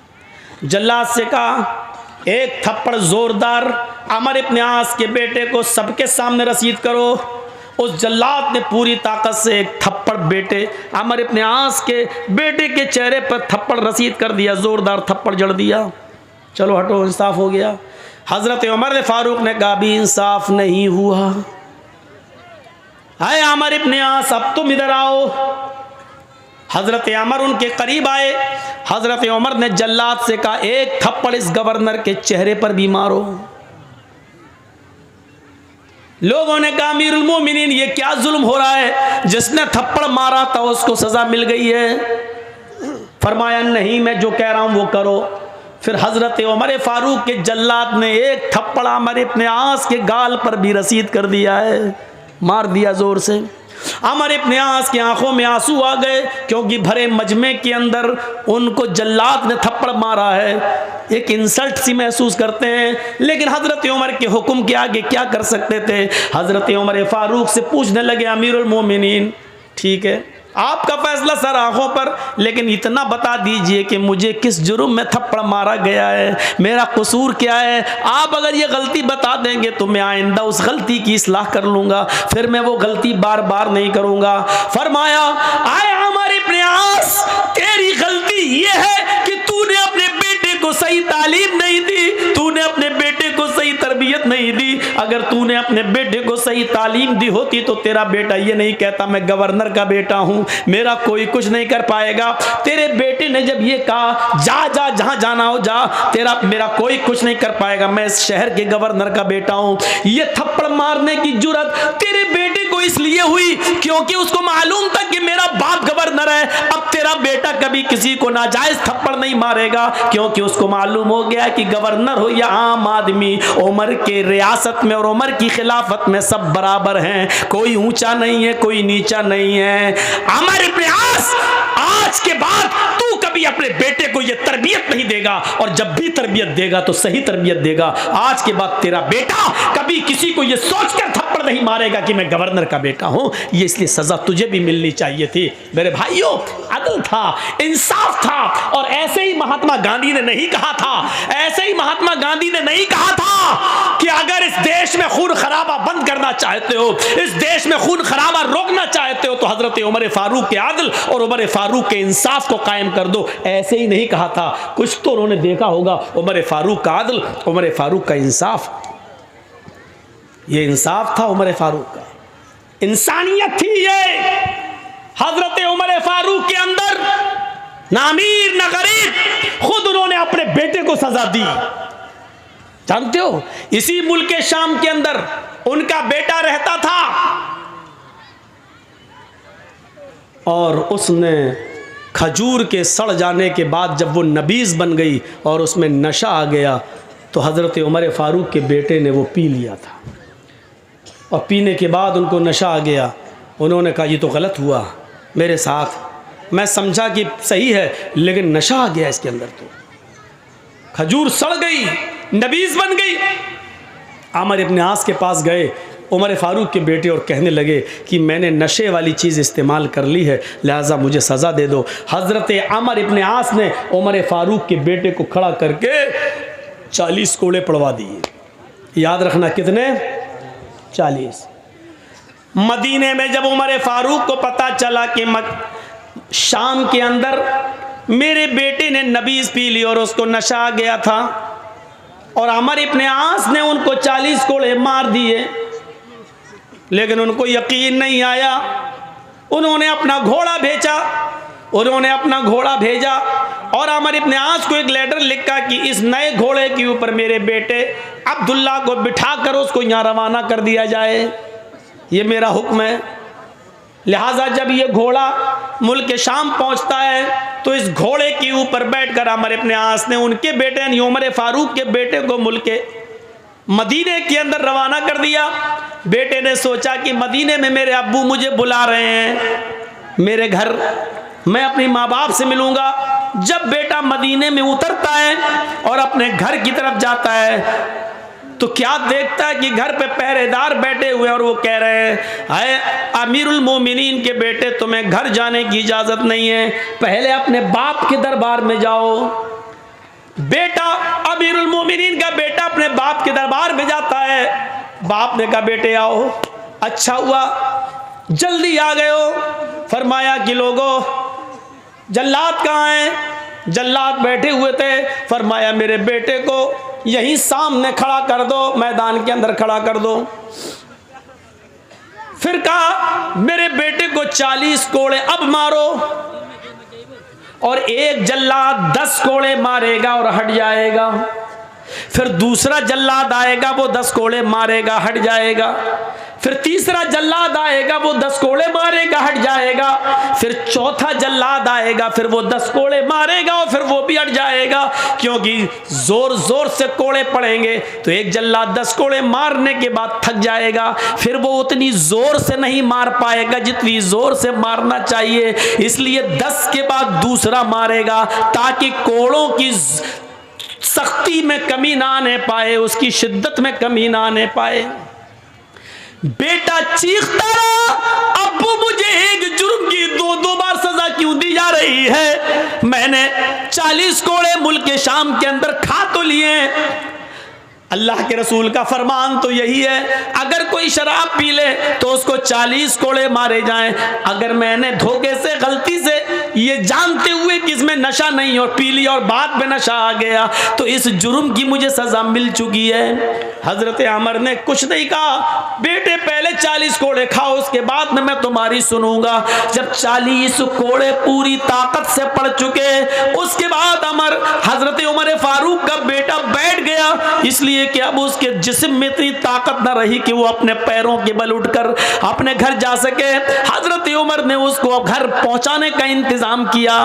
जल्लाद से कहा एक थप्पड़ जोरदार अमर इब्न आस के बेटे को सबके सामने रसीद करो। उस जल्लाद ने पूरी ताकत से एक थप्पड़ बेटे अमर इब्न आस के बेटे के चेहरे पर थप्पड़ रसीद कर दिया, जोरदार थप्पड़ जड़ दिया। चलो हटो, इंसाफ हो गया। हजरत उमर फारूक ने कहा भी इंसाफ नहीं हुआ। हाय अमर इब्न आस अब तुम इधर आओ। हजरत अमर उनके करीब आए। हजरत उमर ने जल्लाद से कहा एक थप्पड़ इस गवर्नर के चेहरे पर भी मारो। लोगों ने कहा अमीरुल मोमिनीन ये क्या जुल्म हो रहा है, जिसने थप्पड़ मारा था उसको सजा मिल गई है। फरमाया नहीं, मैं जो कह रहा हूं वो करो। फिर हजरत उमर फारूक के जल्लाद ने एक थप्पड़ अमर इब्न आस के गाल पर भी रसीद कर दिया है, मार दिया जोर से। अमर इब्न आस की आंखों में आंसू आ गए, क्योंकि भरे मजमे के अंदर उनको जल्लाद ने थप्पड़ मारा है, एक इंसल्ट सी महसूस करते हैं। लेकिन हजरत उमर के हुक्म के आगे क्या कर सकते थे। हजरत उमर फारूक से पूछने लगे अमीरुल मोमिनीन ठीक है आपका फैसला सर आंखों पर, लेकिन इतना बता दीजिए कि मुझे किस जुर्म में थप्पड़ मारा गया है, मेरा कसूर क्या है। आप अगर ये गलती बता देंगे तो मैं आइंदा उस गलती की इस्लाह कर लूँगा, फिर मैं वो गलती बार बार नहीं करूँगा। फरमाया आए अमर इब्न आस, तेरी गलती ये है कि तूने अपने बेटे को सही तालीम नहीं दी, तूने अपने बेटे को सही तरबियत नहीं दी। अगर तूने अपने बेटे को सही तालीम दी होती तो तेरा बेटा ये नहीं कहता मैं गवर्नर का बेटा हूँ, मेरा कोई कुछ नहीं कर पाएगा। तेरे बेटे ने जब ये कहा जा जा जहां जाना हो जा, तेरा मेरा कोई कुछ नहीं कर पाएगा, मैं इस शहर के गवर्नर का बेटा हूं। ये थप्पड़ मारने की जुर्रत तेरे बेटे को तो इसलिए हुई क्योंकि उसको मालूम था कि मेरा बाप गवर्नर है, अब तेरा बेटा कभी किसी को नाजायज थप्पड़ नहीं मारेगा, क्योंकि उसको मालूम हो गया कि गवर्नर हो या आम आदमी, उमर के रियासत में और उमर की खिलाफत में सब बराबर हैं, कोई ऊंचा नहीं है, कोई नीचा नहीं है। अमर इब्न आस, आज के बाद तू कभी अपने बेटे को यह तरबियत नहीं देगा, और जब भी तरबियत देगा तो सही तरबियत देगा। आज के बाद तेरा बेटा कभी किसी को यह सोचकर थप्पड़ नहीं मारेगा कि मैं गवर्नर का बेटा हूं। ये इसलिए सजा तुझे भी मिलनी चाहिए थी। मेरे भाइयों, अदल था, इंसाफ था। और ऐसे ही महात्मा गांधी ने नहीं कहा था, ऐसे ही महात्मा गांधी ने नहीं कहा था कि अगर इस देश में खून खराबा बंद करना चाहते हो, इस देश में खून खराबा रोकना चाहते हो, तो हजरत उमर फारूक के आदल और उमर फारूक के इंसाफ को कायम कर दो। ऐसे ही नहीं कहा था, कुछ तो उन्होंने देखा होगा। उमर फारूक का आदल, उमर फारूक का इंसाफ, ये इंसाफ था उमर फारूक का, इंसानियत थी ये। हजरत उमर फारूक के अंदर ना अमीर ना गरीब, खुद उन्होंने अपने बेटे को सजा दी। जानते हो, इसी मुल्क के शाम के अंदर उनका बेटा रहता था, और उसने खजूर के सड़ जाने के बाद जब वो नबीज बन गई और उसमें नशा आ गया, तो हजरत उमर फारूक के बेटे ने वो पी लिया था, और पीने के बाद उनको नशा आ गया। उन्होंने कहा ये तो गलत हुआ मेरे साथ, मैं समझा कि सही है, लेकिन नशा आ गया इसके अंदर, तो खजूर सड़ गई, नबीज बन गई। आमर इब्न आस के पास गए उमर फारूक के बेटे और कहने लगे कि मैंने नशे वाली चीज़ इस्तेमाल कर ली है, लिहाजा मुझे सज़ा दे दो। हज़रत आमर इब्न आस ने उमर फारूक के बेटे को खड़ा करके 40 कोड़े पड़वा दिए। याद रखना कितने? 40। मदीने में जब उमर फारूक को पता चला कि शाम के अंदर मेरे बेटे ने नबीज़ पी ली और उसको नशा आ गया था, और आमर इब्न आस ने उनको 40 कोड़े मार दिए, लेकिन उनको यकीन नहीं आया। उन्होंने अपना घोड़ा भेजा और आमर इब्न आस को एक लेटर लिखा कि इस नए घोड़े के ऊपर मेरे बेटे अब्दुल्ला को बिठा कर उसको यहाँ रवाना कर दिया जाए, ये मेरा हुक्म है। लिहाजा जब ये घोड़ा मुल्क शाम पहुंचता है तो इस घोड़े के ऊपर बैठकर आमर इब्न आस ने उनके बेटे यानी उमर फारूक के बेटे को मुल्क मदीने के अंदर रवाना कर दिया। बेटे ने सोचा कि मदीने में मेरे अब्बू मुझे बुला रहे हैं मेरे घर, मैं अपनी माँ बाप से मिलूंगा। जब बेटा मदीने में उतरता है और अपने घर की तरफ जाता है तो क्या देखता है कि घर पे पहरेदार बैठे हुए हैं और वो कह रहे हैं, अमीरुल मोमिनीन के बेटे, तुम्हें घर जाने की इजाज़त नहीं है, पहले अपने बाप के दरबार में जाओ। बेटा अमीरुल मोमिनीन का बेटा अपने बाप के दरबार में जाता है। बाप ने कहा बेटे आओ, अच्छा हुआ जल्दी आ गए हो। फरमाया कि लोगों जल्लाद कहाँ हैं? जल्लाद बैठे हुए थे। फरमाया मेरे बेटे को यहीं सामने खड़ा कर दो, मैदान के अंदर खड़ा कर दो। फिर कहा मेरे बेटे को 40 कोड़े अब मारो, और एक जल्लाद 10 कोड़े मारेगा और हट जाएगा। फिर दूसरा जल्लाद आएगा, वो 10 कोड़े मारेगा, हट जाएगा। फिर तीसरा जल्लाद आएगा, वो 10 कोड़े मारेगा, हट जाएगा। फिर चौथा जल्लाद आएगा, फिर वो 10 कोड़े मारेगा और फिर वो भी हट जाएगा, क्योंकि जोर जोर से कोड़े पड़ेंगे तो एक जल्लाद 10 कोड़े मारने के बाद थक जाएगा, फिर वो उतनी जोर से नहीं मार पाएगा जितनी जोर से मारना चाहिए, इसलिए 10 के बाद दूसरा मारेगा ताकि कोड़ों की सख्ती में कमी ना आने पाए, उसकी शिद्दत में कमी ना आने पाए। बेटा चीखता रहा, अब्बू मुझे एक जुर्म की 2-2 बार सजा क्यों दी जा रही है? मैंने 40 कोड़े मुल्क शाम के अंदर खा तो लिए। अल्लाह के रसूल का फरमान तो यही है, अगर कोई शराब पी ले तो उसको 40 कोड़े मारे जाएं। अगर मैंने धोखे से गलती से ये जानते हुए कि इसमें नशा नहीं और पी लिया और बाद में नशा आ गया तो इस जुर्म की मुझे सजा मिल चुकी है। हजरत अमर ने कुछ नहीं कहा, बेटे पहले 40 कोड़े खाओ, उसके बाद में मैं तुम्हारी सुनूंगा। जब 40 कोड़े पूरी ताकत से पड़ चुके उसके बाद हजरत उमर फारूक का बेटा बैठ गया, इसलिए कि अब उसके जिस्म में इतनी ताकत न रही कि वो अपने पैरों के बल उठकर अपने घर जा सके। हजरत उमर ने उसको घर पहुंचाने का इंतजाम किया,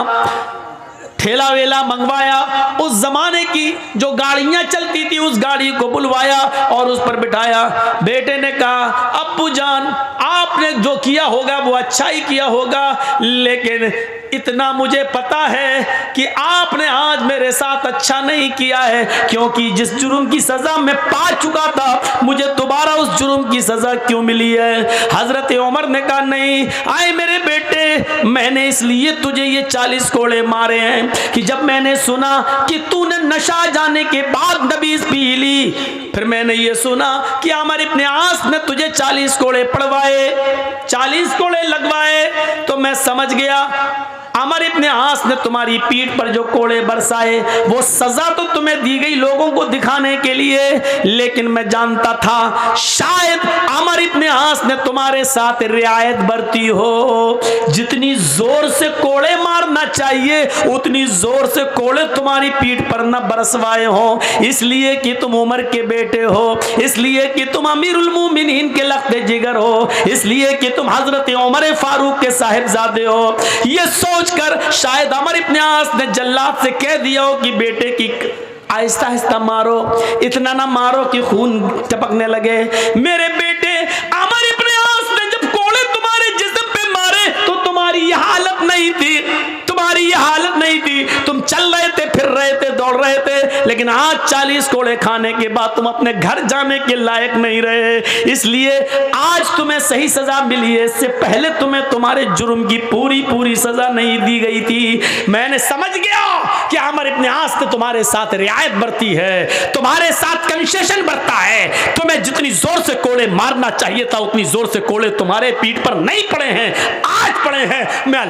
ठेला वेला मंगवाया, उस जमाने की जो गाड़ियां चलती थी उस गाड़ी को बुलवाया और उस पर बिठाया। बेटे ने कहा, अब्बू जान आपने जो किया होगा वो अच्छा ही किया होगा, लेकिन इतना मुझे पता है कि आपने आज मेरे साथ अच्छा नहीं किया है, क्योंकि जिस जुर्म की सजा मैं पा चुका था मुझे दोबारा उस जुर्म की सजा क्यों मिली है। हजरत उमर ने कहा, नहीं आए मेरे बेटे, मैंने इसलिए तुझे ये 40 कोड़े मारे हैं कि जब मैंने सुना कि तूने नशा जाने के बाद नबीज पी ली, फिर मैंने ये सुना कि अमर इब्ने आस ने तुझे 40 कोड़े पड़वाए, 40 कोड़े लगवाए, तो मैं समझ गया अमर इब्ने आस ने तुम्हारी पीठ पर जो कोड़े बरसाए वो सजा तो तुम्हें दी गई लोगों को दिखाने के लिए, लेकिन मैं जानता था शायद अमर इब्ने आस ने तुम्हारे साथ रियायत बरती हो। जितनी जोर से कोड़े मारना चाहिए उतनी जोर से कोड़े तुम्हारी पीठ पर न बरसवाए हो, इसलिए कि तुम उमर के बेटे हो, इसलिए कि तुम अमीरुल मोमिनीन के लख्त जिगर हो, इसलिए कि तुम हजरत उमर फारूक के साहिबजादे हो। ये कर शायद अमर इब्ने आस ने जल्लाद से कह दिया हो कि बेटे की आहिस्ता आहिस्ता मारो, इतना ना मारो कि खून टपकने लगे। मेरे बेटे अमर इब्ने आस ने जब कोड़े तुम्हारे जिस्म पे मारे तो तुम्हारी यह हालत नहीं थी, तुम्हारी यह हालत नहीं थी, तुम चल रहे थे, फिर रहे थे, दौड़ रहे थे, लेकिन आज 40 कोड़े खाने के बाद तुम अपने घर जाने के लायक नहीं रहे, इसलिए आज तुम्हें सही सजा मिली है। इससे पहले तुम्हें तुम्हारे जुर्म की पूरी सजा नहीं दी गई थी। मैंने समझ गया कि अमर इब्ने आस ने तुम्हारे साथ रियायत बरती है, तुम्हारे साथ कंसेशन बरता है। तुम्हें जितनी जोर से कोड़े मारना चाहिए था उतनी जोर से कोड़े तुम्हारे पीठ पर नहीं पड़े हैं, आज पड़े हैं। मैं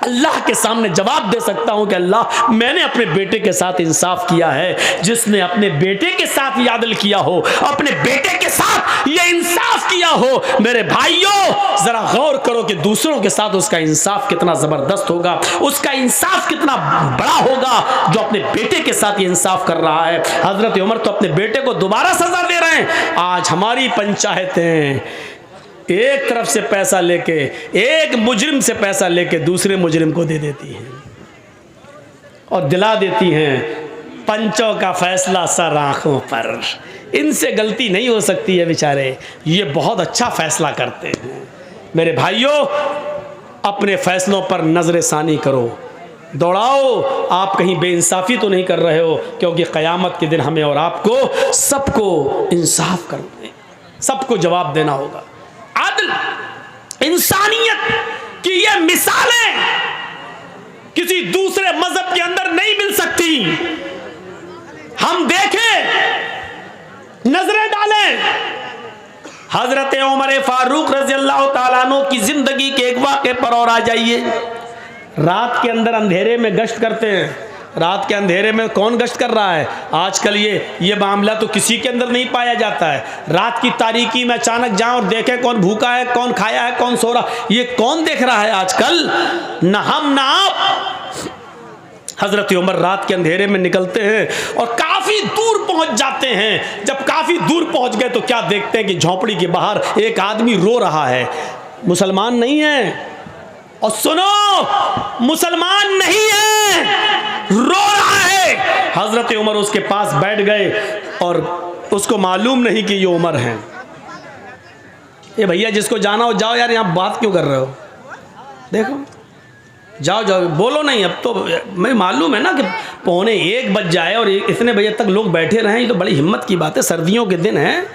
अल्लाह के सामने जवाब दे सकता हूं कि अल्लाह मैंने अपने बेटे के साथ इंसाफ किया है। जिसने अपने बेटे के साथ ये आदल किया हो, अपने बेटे के साथ ये इंसाफ किया हो, मेरे भाइयों जरा गौर करो कि दूसरों के साथ उसका इंसाफ कितना जबरदस्त होगा, उसका इंसाफ कितना बड़ा होगा जो अपने बेटे के साथ ये इंसाफ कर रहा है। हजरत उमर तो अपने बेटे को दोबारा सजा दे रहे हैं। आज हमारी पंचायतें एक तरफ से पैसा लेके, एक मुजरिम से पैसा लेके दूसरे मुजरिम को दे देती हैं और दिला देती हैं पंचों का फैसला सर आंखों पर। इनसे गलती नहीं हो सकती है बेचारे, ये बहुत अच्छा फैसला करते हैं। मेरे भाइयों अपने फैसलों पर नजर सानी करो, दौड़ाओ, आप कहीं बेइंसाफी तो नहीं कर रहे हो, क्योंकि क़यामत के दिन हमें और आपको सबको इंसाफ करना, सबको जवाब देना होगा। आदल, इंसानियत की ये मिसालें किसी दूसरे मजहब के अंदर नहीं मिल सकती। हम देखें, नजरें डालें, हजरत उमर फारूक रज़ी अल्लाह ताला अन्हु की जिंदगी के एक वाक़े पर और आ जाइए। रात के अंदर अंधेरे में गश्त करते हैं। रात के अंधेरे में कौन गश्त कर रहा है? आजकल ये मामला तो किसी के अंदर नहीं पाया जाता है। रात की तारीकी में अचानक जाएं और देखें कौन भूखा है, कौन खाया है, कौन सो रहा, ये कौन देख रहा है आजकल? न हम न आप। हजरत उमर रात के अंधेरे में निकलते हैं और काफ़ी दूर पहुंच जाते हैं। जब काफ़ी दूर पहुंच गए तो क्या देखते हैं कि झोंपड़ी के बाहर एक आदमी रो रहा है। मुसलमान नहीं है, और सुनो मुसलमान नहीं है, रो रहा है। हजरत उमर उसके पास बैठ गए और उसको मालूम नहीं कि ये उमर हैं। ये भैया जिसको जाना हो जाओ यार, यहाँ बात क्यों कर रहे हो? देखो जाओ जाओ, बोलो नहीं। अब तो मैं मालूम है ना कि 1:45 बज जाए और इतने बजे तक लोग बैठे रहें, ये तो बड़ी हिम्मत की बात है। सर्दियों के दिन हैं,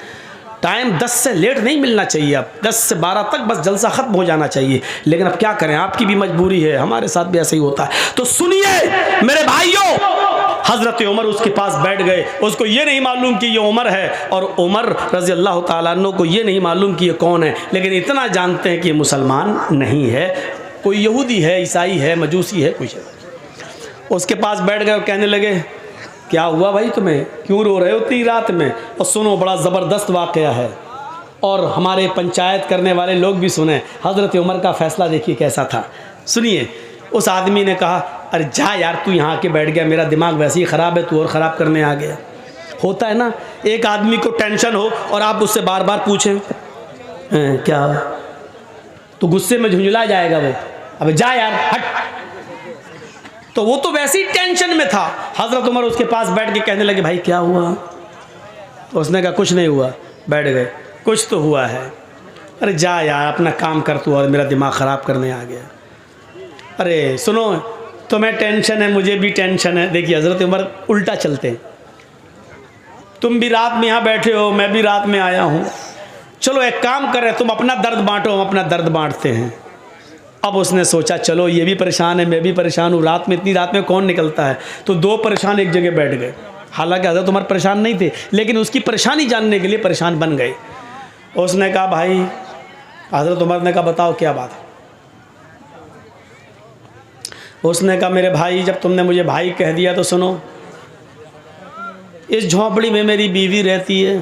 टाइम 10 से लेट नहीं मिलना चाहिए। अब 10 से 12 तक बस जलसा ख़त्म हो जाना चाहिए, लेकिन अब क्या करें, आपकी भी मजबूरी है, हमारे साथ भी ऐसा ही होता है। तो सुनिए मेरे भाइयों, हज़रत उमर उसके पास बैठ गए। उसको ये नहीं मालूम कि ये उमर है, और उमर रज़ी अल्लाह ताला अन्हु को ये नहीं मालूम कि ये कौन है, लेकिन इतना जानते हैं कि ये मुसलमान नहीं है। कोई यहूदी है, ईसाई है, मजूसी है, कुछ है। उसके पास बैठ गए और कहने लगे क्या हुआ भाई तुम्हें, क्यों रो रहे हो इतनी रात में? और सुनो बड़ा ज़बरदस्त वाक़या है और हमारे पंचायत करने वाले लोग भी सुने। हज़रत उमर का फ़ैसला देखिए कैसा था, सुनिए। उस आदमी ने कहा अरे जा यार तू यहाँ के बैठ गया, मेरा दिमाग वैसे ही ख़राब है, तू और ख़राब करने आ गया। होता है ना, एक आदमी को टेंशन हो और आप उससे बार बार पूछें क्या, तो गुस्से में झुंझला जाएगा वो, अब जा यार हट। तो वो तो वैसे ही टेंशन में था। हज़रत उमर उसके पास बैठ के कहने लगे भाई क्या हुआ? तो उसने कहा कुछ नहीं हुआ। बैठ गए, कुछ तो हुआ है। अरे जा यार अपना काम कर तू, और मेरा दिमाग ख़राब करने आ गया। अरे सुनो तुम्हें टेंशन है, मुझे भी टेंशन है। देखिए हज़रत उमर उल्टा चलते हैं, तुम भी रात में यहाँ बैठे हो, मैं भी रात में आया हूँ, चलो एक काम कर रहे, तुम अपना दर्द बांटो, हम अपना दर्द बांटते हैं। अब उसने सोचा चलो ये भी परेशान है, मैं भी परेशान हूँ, रात में, इतनी रात में कौन निकलता है। तो दो परेशान एक जगह बैठ गए। हालांकि हज़रत उमर परेशान नहीं थे, लेकिन उसकी परेशानी जानने के लिए परेशान बन गए। उसने कहा भाई, हज़रत उमर ने कहा बताओ क्या बात है। उसने कहा मेरे भाई जब तुमने मुझे भाई कह दिया तो सुनो, इस झोंपड़ी में मेरी बीवी रहती है,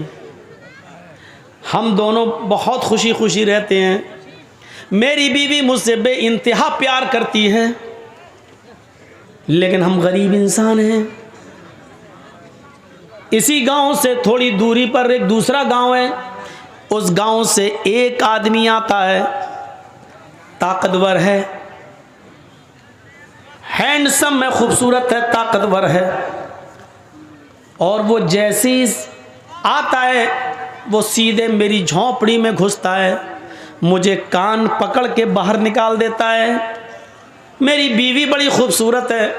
हम दोनों बहुत खुशी खुशी रहते हैं। मेरी बीवी मुझसे बेइंतहा प्यार करती है, लेकिन हम गरीब इंसान हैं। इसी गांव से थोड़ी दूरी पर एक दूसरा गांव है, उस गांव से एक आदमी आता है, ताकतवर है, हैंडसम है, खूबसूरत है, ताकतवर है। और वो जैसे ही आता है वो सीधे मेरी झोंपड़ी में घुसता है, मुझे कान पकड़ के बाहर निकाल देता है। मेरी बीवी बड़ी खूबसूरत है,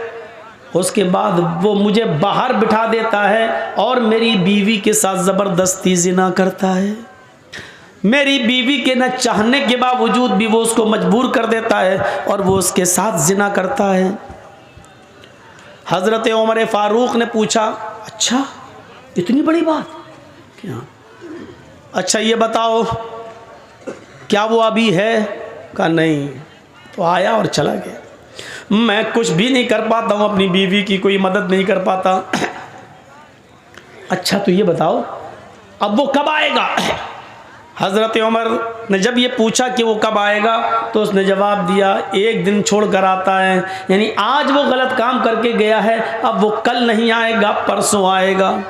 उसके बाद वो मुझे बाहर बिठा देता है और मेरी बीवी के साथ ज़बरदस्ती ज़िना करता है। मेरी बीवी के न चाहने के बावजूद भी वो उसको मजबूर कर देता है और वो उसके साथ ज़िना करता है। हज़रत उमर फ़ारूक ने पूछा अच्छा इतनी बड़ी बात क्या? अच्छा ये बताओ क्या वो अभी है? कहा नहीं। तो आया और चला गया। मैं कुछ भी नहीं कर पाता हूँ, अपनी बीवी की कोई मदद नहीं कर पाता। अच्छा तो ये बताओ अब वो कब आएगा? हज़रत उमर ने जब ये पूछा कि वो कब आएगा तो उसने जवाब दिया एक दिन छोड़ कर आता है, यानी आज वो गलत काम करके गया है, अब वो कल नहीं आएगा, परसों आएगा।